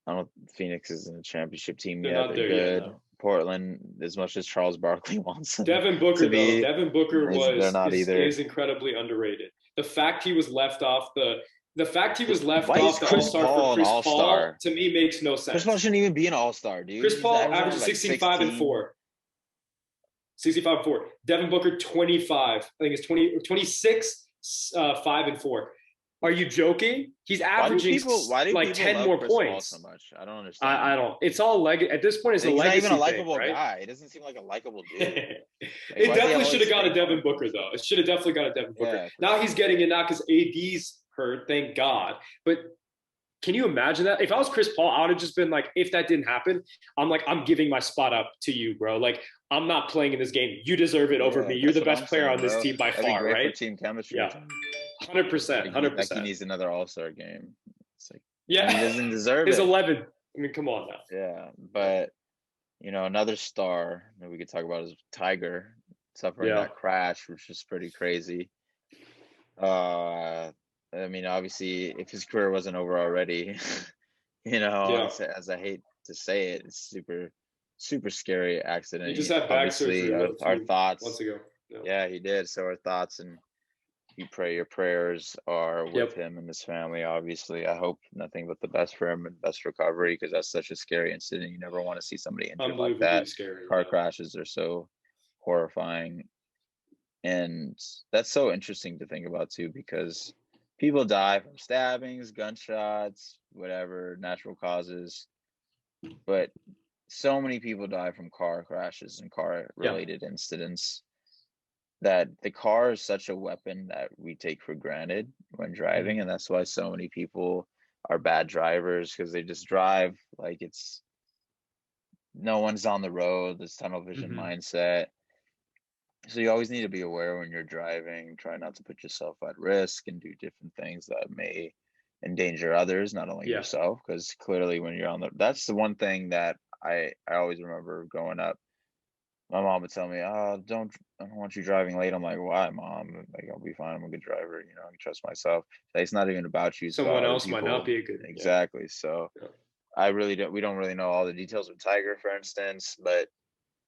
Speaker 2: I don't Phoenix isn't a championship team
Speaker 3: they're
Speaker 2: yet.
Speaker 3: not
Speaker 2: They're
Speaker 3: there yet.
Speaker 2: good.
Speaker 3: No.
Speaker 2: Portland, as much as Charles Barkley wants them
Speaker 3: Devin
Speaker 2: to
Speaker 3: Booker though,
Speaker 2: be,
Speaker 3: Devin Booker
Speaker 2: they're
Speaker 3: was
Speaker 2: not either.
Speaker 3: is incredibly underrated. The fact he was left off the fact he was left
Speaker 2: Why is
Speaker 3: off the All
Speaker 2: Chris
Speaker 3: Star for
Speaker 2: Paul an
Speaker 3: Chris
Speaker 2: All
Speaker 3: Paul
Speaker 2: Star?
Speaker 3: to me makes no
Speaker 2: Chris Paul
Speaker 3: sense.
Speaker 2: shouldn't even be an All Star, dude.
Speaker 3: Chris
Speaker 2: He's
Speaker 3: Paul
Speaker 2: averaging around
Speaker 3: averages
Speaker 2: like
Speaker 3: 16, 5, and
Speaker 2: 16.
Speaker 3: 4. 65 and 4. Devin Booker 25. I think it's 26, 5 and 4. Are you joking? He's averaging
Speaker 2: Why do
Speaker 3: like
Speaker 2: people
Speaker 3: 10
Speaker 2: love
Speaker 3: more
Speaker 2: Chris Paul so
Speaker 3: points.
Speaker 2: much? I don't understand.
Speaker 3: I don't. It's all at this point. It's a
Speaker 2: He's not even a
Speaker 3: legacy thing,
Speaker 2: likable
Speaker 3: right?
Speaker 2: guy. He doesn't seem like a likable dude.
Speaker 3: It
Speaker 2: Like, why does he have
Speaker 3: definitely
Speaker 2: all
Speaker 3: should
Speaker 2: these
Speaker 3: have gone to
Speaker 2: fake
Speaker 3: Devin Booker
Speaker 2: followers?
Speaker 3: though. It should have definitely gone to Devin Booker.
Speaker 2: Yeah, for
Speaker 3: Now
Speaker 2: sure.
Speaker 3: he's getting it now because AD's hurt. Thank God. But can you imagine that? If I was Chris Paul, I would have just been like, if that didn't happen, I'm giving my spot up to you, bro. Like, I'm not playing in this game. You deserve it over
Speaker 2: Yeah,
Speaker 3: me. You're
Speaker 2: that's
Speaker 3: the
Speaker 2: what
Speaker 3: best
Speaker 2: I'm
Speaker 3: player
Speaker 2: saying,
Speaker 3: on this
Speaker 2: bro.
Speaker 3: team by
Speaker 2: That'd be
Speaker 3: far,
Speaker 2: great for
Speaker 3: right?
Speaker 2: team chemistry.
Speaker 3: Yeah, 100%,
Speaker 2: Like he
Speaker 3: 100%.
Speaker 2: needs another All-Star game. It's like, and he
Speaker 3: Yeah,
Speaker 2: doesn't deserve
Speaker 3: his
Speaker 2: it.
Speaker 3: 11. I mean, come on now.
Speaker 2: Yeah, but another star that we could talk about is Tiger suffering
Speaker 3: Yeah,
Speaker 2: that crash, which is pretty crazy. I mean, obviously, if his career wasn't over already,
Speaker 3: yeah.
Speaker 2: as I hate to say it, it's super, super scary
Speaker 3: He
Speaker 2: accident.
Speaker 3: just had back
Speaker 2: Obviously,
Speaker 3: surgery
Speaker 2: our,
Speaker 3: a
Speaker 2: our
Speaker 3: few months
Speaker 2: thoughts,
Speaker 3: ago. Yeah.
Speaker 2: yeah, he did. So our thoughts and you pray your prayers are with
Speaker 3: Yep.
Speaker 2: him and his family. Obviously, I hope nothing but the best for him and best recovery because that's such a scary incident. You never want to see somebody injured like
Speaker 3: Unbelievably
Speaker 2: that.
Speaker 3: scary.
Speaker 2: Car
Speaker 3: Yeah.
Speaker 2: crashes are so horrifying. And that's so interesting to think about too, because people die from stabbings, gunshots, whatever, natural causes. But so many people die from car crashes and car
Speaker 3: Yeah.
Speaker 2: related incidents that the car is such a weapon that we take for granted when driving. And that's why so many people are bad drivers because they just drive like it's no one's on the road, this tunnel vision
Speaker 3: Mm-hmm.
Speaker 2: mindset. So you always need to be aware when you're driving, try not to put yourself at risk and do different things that may endanger others, not only
Speaker 3: Yeah.
Speaker 2: yourself, because clearly when you're that's the one thing that I always remember growing up. My mom would tell me, "Oh, I don't want you driving late." I'm like, "Why, mom? Like, I'll be fine. I'm a good driver. I can trust myself." Like, it's not even about you; it's about
Speaker 3: Someone
Speaker 2: other
Speaker 3: else might not
Speaker 2: people.
Speaker 3: be a good. Yeah.
Speaker 2: Exactly. So
Speaker 3: Yeah.
Speaker 2: we don't really know all the details of Tiger, for instance, but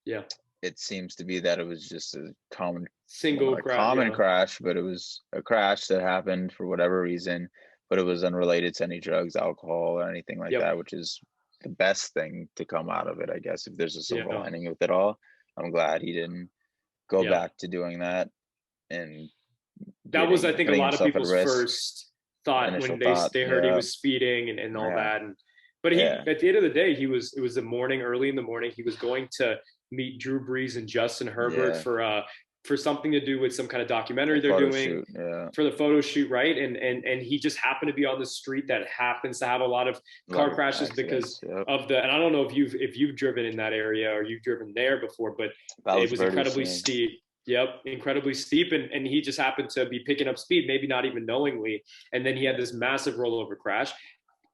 Speaker 3: Yeah.
Speaker 2: it seems to be that it was just a common, well,
Speaker 3: Single
Speaker 2: not a
Speaker 3: crowd.
Speaker 2: common
Speaker 3: Yeah.
Speaker 2: crash, but it was a crash that happened for whatever reason, but it was unrelated to any drugs, alcohol, or anything like
Speaker 3: Yep.
Speaker 2: that, which is the best thing to come out of it, I guess. If there's a silver
Speaker 3: Yeah.
Speaker 2: lining with it all, I'm glad he didn't go
Speaker 3: Yeah.
Speaker 2: back to doing that and
Speaker 3: That was, I think, a
Speaker 2: putting
Speaker 3: lot of
Speaker 2: himself at
Speaker 3: people's
Speaker 2: risk.
Speaker 3: first thought
Speaker 2: Initial
Speaker 3: when
Speaker 2: thought,
Speaker 3: they heard he
Speaker 2: yeah,
Speaker 3: was speeding and all
Speaker 2: yeah,
Speaker 3: that. But
Speaker 2: yeah,
Speaker 3: at the end of the day, it was the morning, early in the morning. He was going to meet Drew Brees and Justin Herbert
Speaker 2: yeah.
Speaker 3: for something to do with some kind of documentary
Speaker 2: The
Speaker 3: they're
Speaker 2: photo
Speaker 3: doing
Speaker 2: shoot, yeah.
Speaker 3: for the photo shoot, right? And he just happened to be on the street that happens to have a lot of
Speaker 2: A lot
Speaker 3: car
Speaker 2: of
Speaker 3: crashes
Speaker 2: accidents,
Speaker 3: because
Speaker 2: yep.
Speaker 3: of and I don't know if you've driven in that area or you've driven there before, but
Speaker 2: That
Speaker 3: it
Speaker 2: was
Speaker 3: was
Speaker 2: Birdie's
Speaker 3: incredibly
Speaker 2: scene.
Speaker 3: steep. Yep, incredibly steep, and he just happened to be picking up speed, maybe not even knowingly, and then he had this massive rollover crash.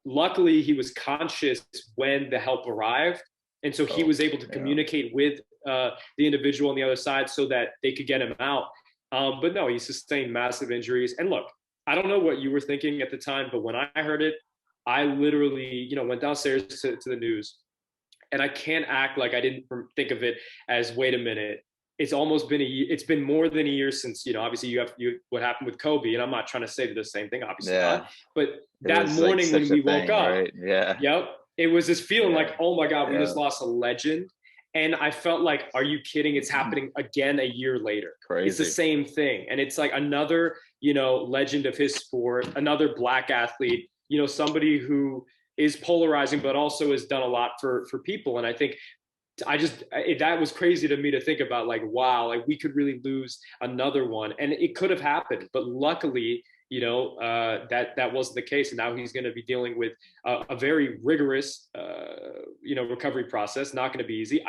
Speaker 3: Luckily, he was conscious when the help arrived, and so he was able to communicate with the individual on the other side so that they could get him out. But no, he sustained massive injuries. And look, I don't know what you were thinking at the time, but when I heard it, I literally, went downstairs to the news, and I can't act like I didn't think of it as, wait a minute, it's almost been a year. It's been more than a year since, obviously you what happened with Kobe. And I'm not trying to say the same thing, obviously
Speaker 2: Yeah.
Speaker 3: not. But
Speaker 2: It
Speaker 3: that
Speaker 2: was like
Speaker 3: morning when
Speaker 2: such a
Speaker 3: we woke
Speaker 2: thing,
Speaker 3: up,
Speaker 2: right? Yeah.
Speaker 3: yep, it was this feeling
Speaker 2: Yeah.
Speaker 3: like, oh my God, we
Speaker 2: Yeah.
Speaker 3: just lost a legend. And I felt like, are you kidding? It's happening again a year later.
Speaker 2: Crazy.
Speaker 3: It's the same thing. And it's like another, legend of his sport, another Black athlete, somebody who is polarizing, but also has done a lot for people. And I think that was crazy to me to think about, like, wow, like we could really lose another one, and it could have happened, but luckily, that wasn't the case, and now he's going to be dealing with a very rigorous, recovery process. Not going to be easy.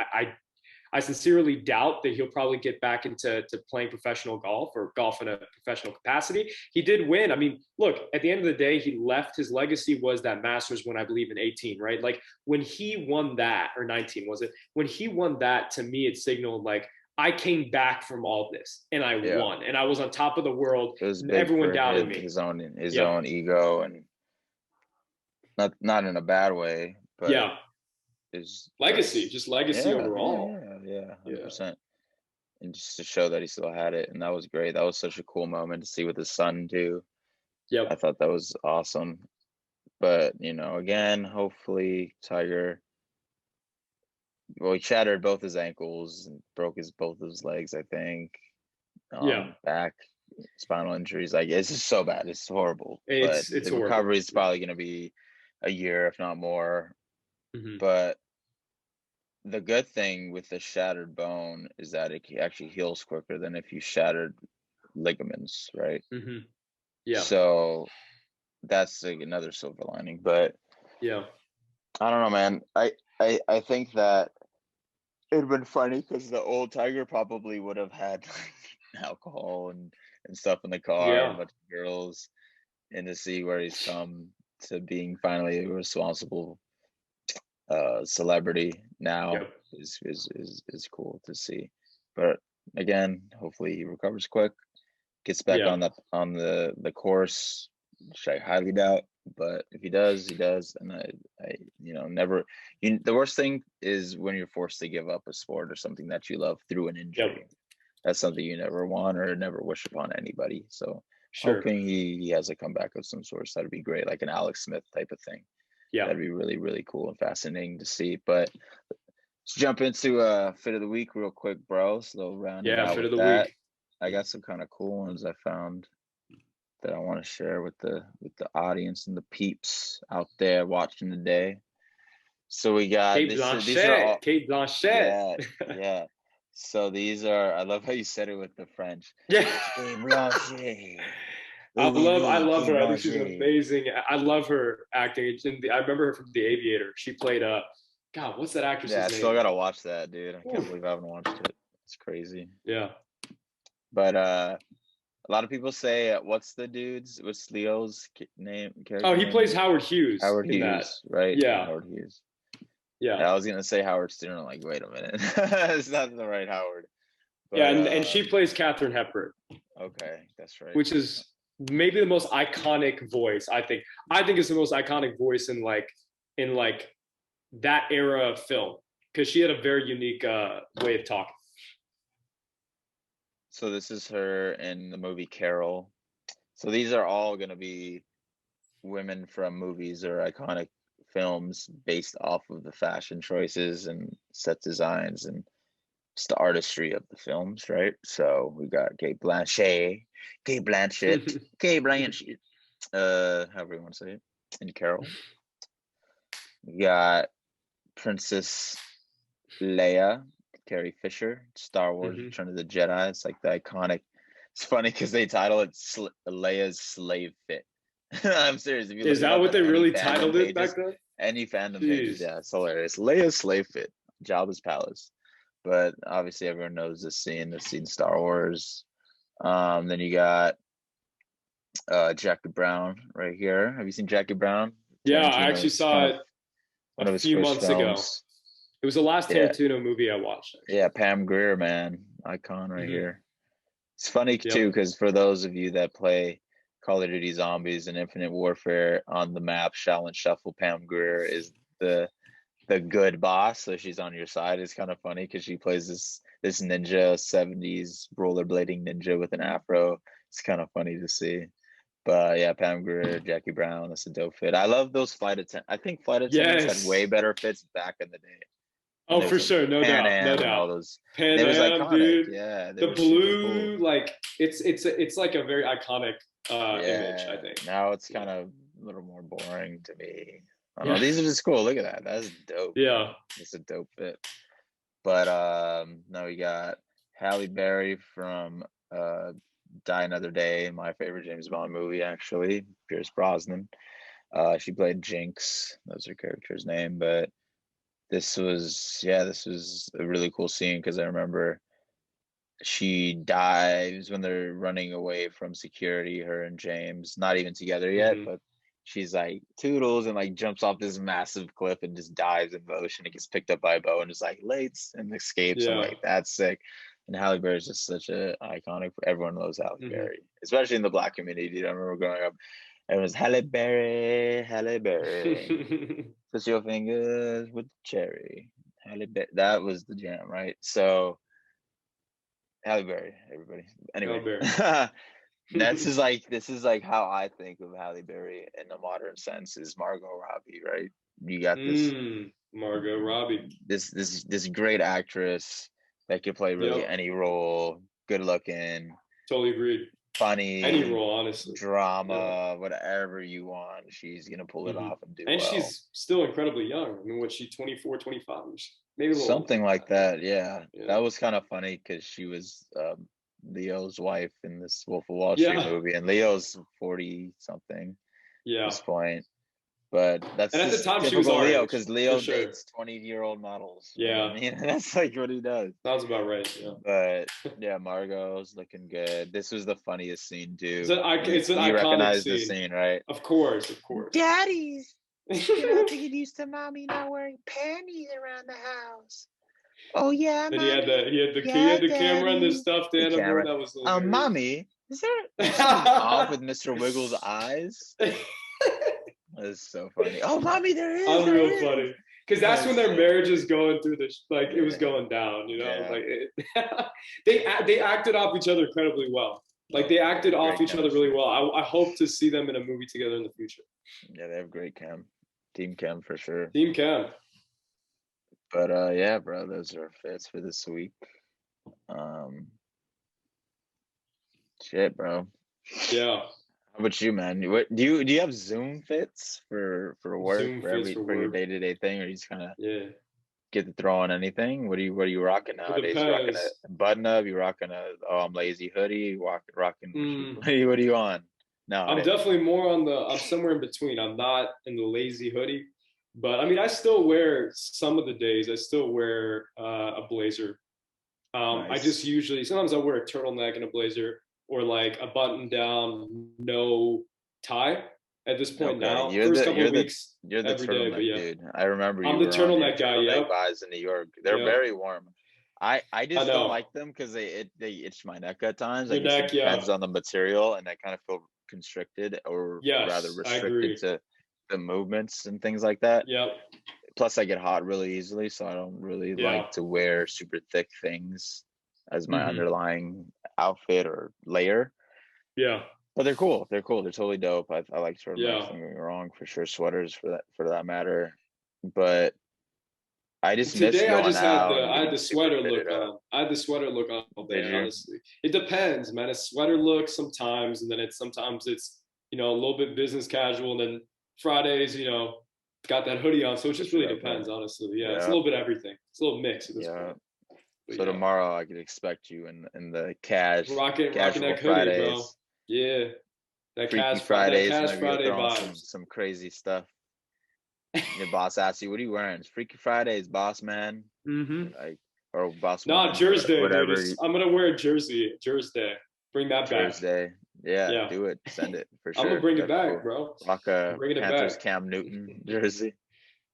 Speaker 3: I sincerely doubt that he'll probably get back into playing professional golf or golf in a professional capacity. He did win. I mean, look, at the end of the day, he left, his legacy was that Masters win, I believe, in 18, right? Like when he won that, or 19, was it? When he won that, to me, it signaled like, I came back from all this and I
Speaker 2: Yeah.
Speaker 3: won and I was on top of the world
Speaker 2: It was
Speaker 3: and
Speaker 2: big
Speaker 3: everyone
Speaker 2: for
Speaker 3: doubted me.
Speaker 2: his
Speaker 3: Yep.
Speaker 2: own ego, and not in a bad way, but
Speaker 3: Yeah.
Speaker 2: is
Speaker 3: Legacy, just legacy overall.
Speaker 2: yeah,
Speaker 3: Yeah.
Speaker 2: 100%. And just to show that he still had it, and that was great. That was such a cool moment to see with his son too. I
Speaker 3: Yep.
Speaker 2: thought that was awesome. But again, hopefully Tiger. Well, he shattered both his ankles and broke both of his legs, I think.
Speaker 3: Yeah.
Speaker 2: Back, spinal injuries. Like it's just so bad. It's horrible. But
Speaker 3: It's
Speaker 2: the
Speaker 3: horrible.
Speaker 2: recovery is probably going to be a year, if not more.
Speaker 3: Hmm.
Speaker 2: But the good thing with the shattered bone is that it actually heals quicker than if you shattered ligaments, right?
Speaker 3: Hmm. Yeah.
Speaker 2: So that's like another silver lining. But
Speaker 3: Yeah.
Speaker 2: I don't know, man. I think that it'd been funny because the old Tiger probably would have had alcohol and stuff in the car and a
Speaker 3: Yeah.
Speaker 2: bunch of girls, and to see where he's come to being finally a responsible celebrity now
Speaker 3: Yep.
Speaker 2: is cool to see. But again, hopefully he recovers quick, gets back
Speaker 3: Yeah.
Speaker 2: on the course, which I highly doubt. But if he does, he does. And I never. The worst thing is when you're forced to give up a sport or something that you love through an injury.
Speaker 3: Yep.
Speaker 2: That's something you never want or never wish upon anybody. So
Speaker 3: Sure.
Speaker 2: hoping he has a comeback of some sort. That'd be great, like an Alex Smith type of thing.
Speaker 3: Yeah.
Speaker 2: That'd be really, really cool and fascinating to see. But let's jump into fit of the week real quick, bro. So round it
Speaker 3: Yeah.
Speaker 2: out
Speaker 3: Fit
Speaker 2: with
Speaker 3: of the
Speaker 2: that.
Speaker 3: week.
Speaker 2: I got some kind of cool ones I found that I want to share with the audience and the peeps out there watching today. So we got
Speaker 3: Kate
Speaker 2: this. These are
Speaker 3: Blanchett.
Speaker 2: all,
Speaker 3: Kate Blanchett.
Speaker 2: yeah, yeah. So these are. I love how you said it with the French.
Speaker 3: Yeah.
Speaker 2: Kate Blanchett.
Speaker 3: I
Speaker 2: Oui, oui,
Speaker 3: love I
Speaker 2: oui.
Speaker 3: love
Speaker 2: Kate
Speaker 3: her. I think she's
Speaker 2: Blanchett.
Speaker 3: amazing. I love her acting. I remember her from The Aviator. She played God, what's that
Speaker 2: Yeah, I
Speaker 3: actress's
Speaker 2: still
Speaker 3: name?
Speaker 2: gotta watch that, dude. I can't
Speaker 3: Oof.
Speaker 2: believe I haven't watched it. It's crazy.
Speaker 3: Yeah.
Speaker 2: But a lot of people say, what's Leo's
Speaker 3: Oh,
Speaker 2: character
Speaker 3: he
Speaker 2: name?
Speaker 3: plays Howard Hughes
Speaker 2: Howard
Speaker 3: in that.
Speaker 2: Hughes, right? Yeah,
Speaker 3: Yeah.
Speaker 2: Howard Hughes.
Speaker 3: Yeah.
Speaker 2: Yeah, I was gonna say Howard Stern. Like, wait a minute, it's not the right Howard.
Speaker 3: Yeah,
Speaker 2: But
Speaker 3: and she plays Katharine Hepburn,
Speaker 2: okay, that's right.
Speaker 3: which is maybe the most iconic voice, I think. I think it's the most iconic voice in like that era of film because she had a very unique way of talking.
Speaker 2: So this is her in the movie Carol. So these are all gonna be women from movies or iconic films based off of the fashion choices and set designs and just the artistry of the films, right? So we got Kate Blanchett, Kate Blanchett, however you want to say it, and Carol. We got Princess Leia, Carrie Fisher, Star Wars:
Speaker 3: Hmm.
Speaker 2: Return of the Jedi. It's like the iconic. It's funny because they title it Leia's Slave Fit. I'm serious. If you look
Speaker 3: Is
Speaker 2: it
Speaker 3: that
Speaker 2: up
Speaker 3: what
Speaker 2: on
Speaker 3: they really titled it back then?
Speaker 2: any fandom pages,
Speaker 3: Jeez.
Speaker 2: yeah, it's hilarious. Leia's Slave Fit, Jabba's Palace. But obviously, everyone knows this scene. The scene Star Wars. Then you got Jackie Brown right here. Have you seen Jackie Brown?
Speaker 3: Yeah, I actually
Speaker 2: Tarantino's
Speaker 3: saw it a
Speaker 2: one of his
Speaker 3: few
Speaker 2: first
Speaker 3: months ago.
Speaker 2: films.
Speaker 3: It was the last
Speaker 2: Yeah,
Speaker 3: Tarantino movie I watched, actually.
Speaker 2: yeah. Pam Grier, man, icon right
Speaker 3: Hmm.
Speaker 2: here. It's funny too
Speaker 3: Yep.
Speaker 2: because for those of you that play Call of Duty Zombies and Infinite Warfare on the map, Shaolin Shuffle, Pam Grier is the good boss, so she's on your side. It's kind of funny because she plays this ninja 70s rollerblading ninja with an afro. It's kind of funny to see. But yeah, Pam Grier, Jackie Brown, that's a dope fit. I love those flight attendants. I think flight attendants had way
Speaker 3: Yes.
Speaker 2: better fits back in the day when
Speaker 3: Oh,
Speaker 2: there
Speaker 3: for
Speaker 2: was like
Speaker 3: sure. No
Speaker 2: Pan
Speaker 3: doubt. No
Speaker 2: Am and all
Speaker 3: doubt.
Speaker 2: those. And
Speaker 3: Pan
Speaker 2: it was
Speaker 3: Am,
Speaker 2: iconic.
Speaker 3: dude.
Speaker 2: Yeah, they
Speaker 3: The
Speaker 2: were super
Speaker 3: blue,
Speaker 2: cool.
Speaker 3: like it's like a very iconic image, I
Speaker 2: Yeah,
Speaker 3: think.
Speaker 2: now it's
Speaker 3: Yeah.
Speaker 2: kind of a little more boring to me. I don't know.
Speaker 3: Yeah.
Speaker 2: These are just cool. Look at that. That's dope,
Speaker 3: Yeah.
Speaker 2: man. It's a dope fit. But now we got Halle Berry from Die Another Day, my favorite James Bond movie, actually. Pierce Brosnan. She played Jinx. That's her character's name. But this was a really cool scene because I remember she dives when they're running away from security, her and James, not even together yet,
Speaker 3: Hmm.
Speaker 2: but she's like toodles and like jumps off this massive cliff and just dives in the ocean. It gets picked up by a boat and just like lates and escapes. I'm
Speaker 3: Yeah.
Speaker 2: like, that's sick. And Halle Berry is just such a iconic. Everyone loves Halle
Speaker 3: Hmm.
Speaker 2: Berry, especially in the Black community. I remember growing up, it was Halle Berry, Halle Berry. Kiss your fingers with the cherry. Halle Berry. That was the jam, right? So Halle Berry, everybody.
Speaker 3: Halle
Speaker 2: Anyway,
Speaker 3: Berry.
Speaker 2: this is like how I think of Halle Berry in a modern sense is Margot Robbie, right? You got
Speaker 3: Margot Robbie.
Speaker 2: this great actress that could play really
Speaker 3: Yep.
Speaker 2: any role, good looking,
Speaker 3: Totally agreed. Any
Speaker 2: funny,
Speaker 3: role, honestly. Yeah.
Speaker 2: drama, whatever you want, she's gonna pull it
Speaker 3: Hmm.
Speaker 2: off and do
Speaker 3: And
Speaker 2: well.
Speaker 3: she's still incredibly young. I mean, what, she 24, 25, maybe a little older
Speaker 2: Something
Speaker 3: than
Speaker 2: like
Speaker 3: that.
Speaker 2: that, yeah.
Speaker 3: Yeah.
Speaker 2: That was kind of funny because she was Leo's wife in this Wolf of Wall Street
Speaker 3: Yeah.
Speaker 2: movie, and Leo's 40 something at
Speaker 3: Yeah.
Speaker 2: this point. But that's
Speaker 3: And at the
Speaker 2: just
Speaker 3: time, she was
Speaker 2: typical
Speaker 3: our
Speaker 2: Leo
Speaker 3: age,
Speaker 2: because
Speaker 3: for
Speaker 2: Leo
Speaker 3: sure.
Speaker 2: dates 20-year-old models. You know what I
Speaker 3: Yeah.
Speaker 2: mean? That's like what he does.
Speaker 3: Sounds about right. Yeah.
Speaker 2: But yeah, Margot's looking good. This was the funniest scene
Speaker 3: It's
Speaker 2: too.
Speaker 3: an, it's an
Speaker 2: You
Speaker 3: iconic
Speaker 2: recognize the
Speaker 3: scene.
Speaker 2: scene, right?
Speaker 3: Of course. Of course.
Speaker 2: Daddy's, you know, to get used to mommy not wearing panties around the house. Oh yeah,
Speaker 3: And he had
Speaker 2: mommy.
Speaker 3: the camera and the
Speaker 2: Daddy.
Speaker 3: stuffed
Speaker 2: The
Speaker 3: animal.
Speaker 2: camera.
Speaker 3: That was hilarious.
Speaker 2: Mommy, is there something off with Mr. Wiggles' eyes? That's so funny. Oh, mommy, there is,
Speaker 3: Unreal
Speaker 2: there is.
Speaker 3: funny. Because that's when their
Speaker 2: So
Speaker 3: marriage is going through this, like it was
Speaker 2: yeah,
Speaker 3: going down,
Speaker 2: yeah.
Speaker 3: like they acted off each other incredibly well. Like they
Speaker 2: They
Speaker 3: acted
Speaker 2: have
Speaker 3: off
Speaker 2: great
Speaker 3: each other really
Speaker 2: chemistry.
Speaker 3: well. I hope to see them in a movie together in the future.
Speaker 2: Yeah, they have great team chem for sure.
Speaker 3: Team Cam.
Speaker 2: But yeah, bro, those are fits for this week. Um, shit, bro.
Speaker 3: Yeah.
Speaker 2: How about you, man? What do you have Zoom fits for work
Speaker 3: Zoom
Speaker 2: for
Speaker 3: fits for
Speaker 2: your
Speaker 3: work.
Speaker 2: day-to-day thing, or you just kind of
Speaker 3: Yeah.
Speaker 2: get to throw on anything? What are you rocking
Speaker 3: It
Speaker 2: nowadays? You rocking
Speaker 3: depends.
Speaker 2: a button up? You rocking a I'm lazy hoodie? Rocking
Speaker 3: Mm,
Speaker 2: what are you on
Speaker 3: I'm
Speaker 2: nowadays?
Speaker 3: definitely more on the. I'm somewhere in between. I'm not in the lazy hoodie, but I mean, I still wear some of the days. I still wear a blazer. I just
Speaker 2: Nice.
Speaker 3: usually sometimes I wear a turtleneck and a blazer, or like a button down, no tie. At this point
Speaker 2: Okay,
Speaker 3: now, first couple of weeks
Speaker 2: you're the
Speaker 3: every day, but
Speaker 2: turtleneck
Speaker 3: yeah,
Speaker 2: dude. I remember
Speaker 3: I'm
Speaker 2: you
Speaker 3: the
Speaker 2: were on your
Speaker 3: turtleneck guy.
Speaker 2: turtleneck
Speaker 3: Yep,
Speaker 2: vibes in New York. They're
Speaker 3: yep.
Speaker 2: very warm. I
Speaker 3: I
Speaker 2: just don't
Speaker 3: know
Speaker 2: like them because they itch my neck at times. I
Speaker 3: your
Speaker 2: guess it
Speaker 3: neck. Yeah,
Speaker 2: depends on the material, and I kind of feel constricted or rather
Speaker 3: yes, I
Speaker 2: restricted
Speaker 3: agree.
Speaker 2: to the movements and things like that.
Speaker 3: Yep,
Speaker 2: Plus, I get hot really easily, so I don't really
Speaker 3: yeah,
Speaker 2: like to wear super thick things as my
Speaker 3: hmm,
Speaker 2: underlying outfit or layer.
Speaker 3: yeah,
Speaker 2: But they're cool. They're cool. They're totally dope. I like turtlenecks.
Speaker 3: yeah.
Speaker 2: Don't get me wrong, for sure. Sweaters for that matter. But I just miss
Speaker 3: Today I
Speaker 2: going
Speaker 3: just had
Speaker 2: out
Speaker 3: the
Speaker 2: and
Speaker 3: I had
Speaker 2: getting
Speaker 3: the
Speaker 2: super
Speaker 3: sweater
Speaker 2: fitted
Speaker 3: look
Speaker 2: up.
Speaker 3: on. I had the sweater look on all
Speaker 2: Did
Speaker 3: day.
Speaker 2: you?
Speaker 3: Honestly, it depends, man. A sweater look sometimes, and then sometimes it's a little bit business casual, and then Fridays, got that hoodie on. So it just
Speaker 2: Switch it
Speaker 3: really
Speaker 2: up, huh?
Speaker 3: depends, honestly. Yeah, it's a
Speaker 2: Yeah,
Speaker 3: little bit of everything. It's a little mix at this
Speaker 2: yeah.
Speaker 3: point. But
Speaker 2: So
Speaker 3: yeah,
Speaker 2: tomorrow I could expect you in the
Speaker 3: rocking
Speaker 2: casual
Speaker 3: that hoodie, bro.
Speaker 2: Fridays,
Speaker 3: Yeah,
Speaker 2: Freaky
Speaker 3: That
Speaker 2: Fridays.
Speaker 3: Cash
Speaker 2: Maybe you'll
Speaker 3: Friday
Speaker 2: throw on
Speaker 3: vibes.
Speaker 2: some crazy stuff. Your boss asks you, "What are you wearing?" It's Freaky Fridays, boss man.
Speaker 3: Mm-hmm.
Speaker 2: Like or boss
Speaker 3: Nah,
Speaker 2: woman,
Speaker 3: Jersey Day, dude.
Speaker 2: whatever.
Speaker 3: I'm gonna wear a jersey. Jersey Day. Bring that back.
Speaker 2: Thursday. Yeah,
Speaker 3: Yeah,
Speaker 2: do it. Send it for
Speaker 3: I'm gonna
Speaker 2: sure.
Speaker 3: bring it
Speaker 2: That's
Speaker 3: back,
Speaker 2: cool.
Speaker 3: bro.
Speaker 2: Rock
Speaker 3: I'm
Speaker 2: a
Speaker 3: bringing it
Speaker 2: Panthers
Speaker 3: back.
Speaker 2: Cam Newton jersey.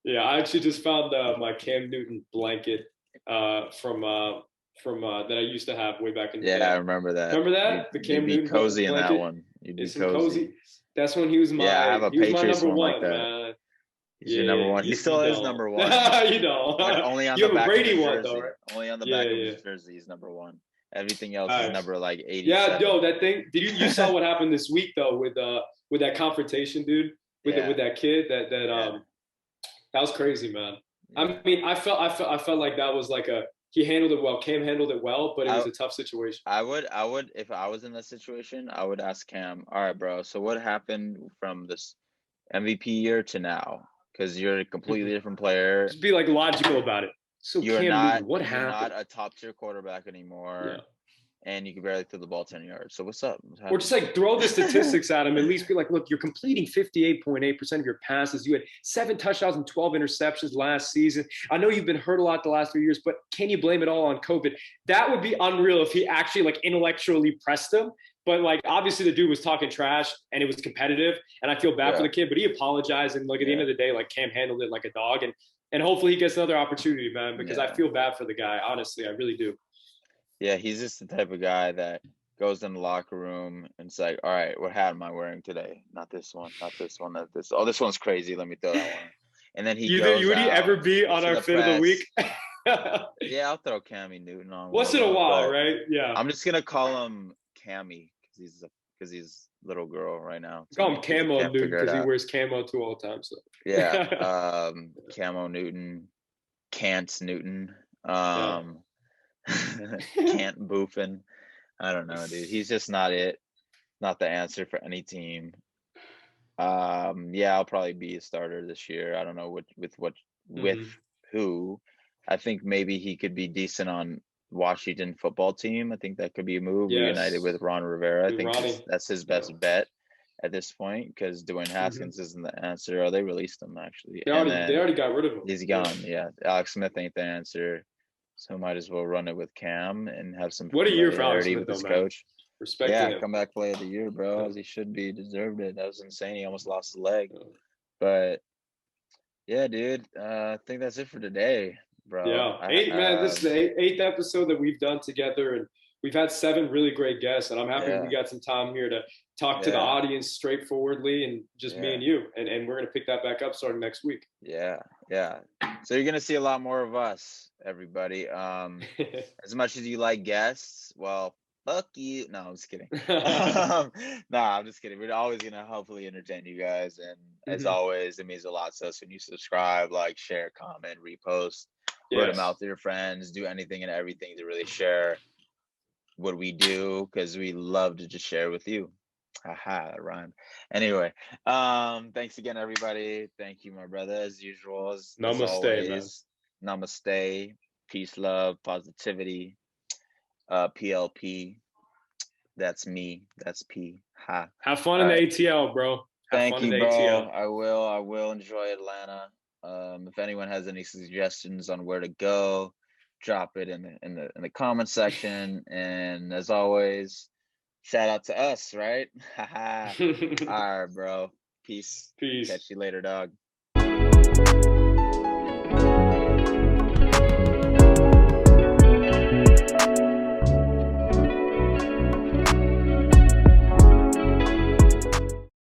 Speaker 3: Yeah, I actually just found my Cam Newton blanket from that I used to have way back in the
Speaker 2: Yeah, I
Speaker 3: day.
Speaker 2: remember that.
Speaker 3: Remember
Speaker 2: You
Speaker 3: that the
Speaker 2: you'd
Speaker 3: Cam
Speaker 2: be
Speaker 3: Newton
Speaker 2: cozy in that
Speaker 3: blanket?
Speaker 2: one. You'd be
Speaker 3: It's some
Speaker 2: cozy.
Speaker 3: cozy. That's when he was
Speaker 2: Yeah, I have a
Speaker 3: my
Speaker 2: Patriots
Speaker 3: number
Speaker 2: one like
Speaker 3: one,
Speaker 2: that.
Speaker 3: man.
Speaker 2: He's your number
Speaker 3: Yeah,
Speaker 2: one. He
Speaker 3: you
Speaker 2: still is
Speaker 3: know,
Speaker 2: number one,
Speaker 3: you know.
Speaker 2: but only on
Speaker 3: You
Speaker 2: the
Speaker 3: have a
Speaker 2: back of
Speaker 3: Brady
Speaker 2: his
Speaker 3: one though,
Speaker 2: jersey.
Speaker 3: right?
Speaker 2: Only on the
Speaker 3: Yeah,
Speaker 2: back of
Speaker 3: yeah.
Speaker 2: his jersey, he's number one. Everything else is
Speaker 3: Nice.
Speaker 2: number like
Speaker 3: Yeah,
Speaker 2: 87.
Speaker 3: yo, that thing. Did you saw what happened this week though with that confrontation, dude, with
Speaker 2: Yeah,
Speaker 3: that kid
Speaker 2: yeah,
Speaker 3: that was crazy, man. I
Speaker 2: yeah.
Speaker 3: mean, I felt like that was like he handled it well. Cam handled it well, but it was
Speaker 2: I
Speaker 3: a tough situation.
Speaker 2: I would if I was in that situation, I would ask Cam, all right, bro. So what happened from this MVP year to now? Because you're a completely different player.
Speaker 3: Just be like logical about it. So Cam Newton, what
Speaker 2: you're not
Speaker 3: happened?
Speaker 2: a top tier quarterback
Speaker 3: Yeah,
Speaker 2: anymore. and you can barely throw the ball 10 yards. So what's up?
Speaker 3: Or just like throw the statistics at him. At least be like, look, you're completing 58.8% of your passes. You had 7 touchdowns and 12 interceptions last season. I know you've been hurt a lot the last 3 years, but can you blame it all on COVID? That would be unreal if he actually like intellectually pressed him. But like obviously the dude was talking trash and it was competitive, and I feel bad for the kid, but he apologized, and like at the end of the day, like Cam handled it like a dog, and hopefully he gets another opportunity, man, because I feel bad for the guy. Honestly, I really do.
Speaker 2: Yeah, he's just the type of guy that goes in the locker room and it's like, all right, what hat am I wearing today? Not this one, not this one, not this. Oh, this one's crazy. Let me throw that one. And then he goes
Speaker 3: Would he ever
Speaker 2: out
Speaker 3: be on
Speaker 2: to
Speaker 3: our
Speaker 2: the
Speaker 3: fit of the
Speaker 2: press.
Speaker 3: week?
Speaker 2: Yeah, I'll throw Cammy Newton on
Speaker 3: Once
Speaker 2: one
Speaker 3: in
Speaker 2: of
Speaker 3: a
Speaker 2: those,
Speaker 3: while,
Speaker 2: but
Speaker 3: right? Yeah.
Speaker 2: I'm just gonna call him Cammy because he's little girl right now.
Speaker 3: Call him Camo
Speaker 2: Can't
Speaker 3: Newton
Speaker 2: figure it
Speaker 3: because he
Speaker 2: out.
Speaker 3: wears camo too all the time. So
Speaker 2: Yeah, Camo Newton, Can't Newton,
Speaker 3: yeah.
Speaker 2: Can't Boofin. I don't know, dude. He's just not it. Not the answer for any team. Yeah, I'll probably be a starter this year. I don't know with who. I think maybe he could be decent on Washington football team. I think that could be a move. Reunited
Speaker 3: Yes.
Speaker 2: with Ron Rivera. I think
Speaker 3: Ronnie.
Speaker 2: that's his best bet at this point because Dwayne Haskins isn't the answer. Oh, they released him actually.
Speaker 3: They already got rid of him.
Speaker 2: He's gone. Yeah. Alex Smith ain't the answer. So might as well run it with Cam and have some
Speaker 3: What a year for Alex
Speaker 2: familiarity
Speaker 3: Smith,
Speaker 2: with
Speaker 3: though,
Speaker 2: his
Speaker 3: man.
Speaker 2: coach.
Speaker 3: Respecting him.
Speaker 2: Comeback player of the year, bro, as he should be. Deserved it. That was insane. He almost lost his leg. But yeah, dude, I think that's it for today, bro.
Speaker 3: Yeah. Man, this is the eighth episode that we've done together, and we've had 7 really great guests, and I'm happy we got some time here to talk to the audience straightforwardly and just me and you. And we're gonna pick that back up starting next week.
Speaker 2: Yeah. So you're gonna see a lot more of us, everybody. As much as you like guests, well, fuck you. No, I'm just kidding. I'm just kidding. We're always gonna hopefully entertain you guys, and as always, it means a lot to us when you subscribe, like, share, comment, repost, word of mouth to your friends, do anything and everything to really share what we do, because we love to just share with you. Haha, that rhymed. Anyway, thanks again, everybody. Thank you, my brother, as usual. As always, man. Namaste. Peace, love, positivity. PLP. That's me. That's P. Ha.
Speaker 3: Have fun in the ATL, bro.
Speaker 2: Thank you, bro. I will enjoy Atlanta. If anyone has any suggestions on where to go, drop it in the comment section. And as always, shout out to us, right? All right, bro. Peace.
Speaker 3: Peace.
Speaker 2: Catch you later, dog.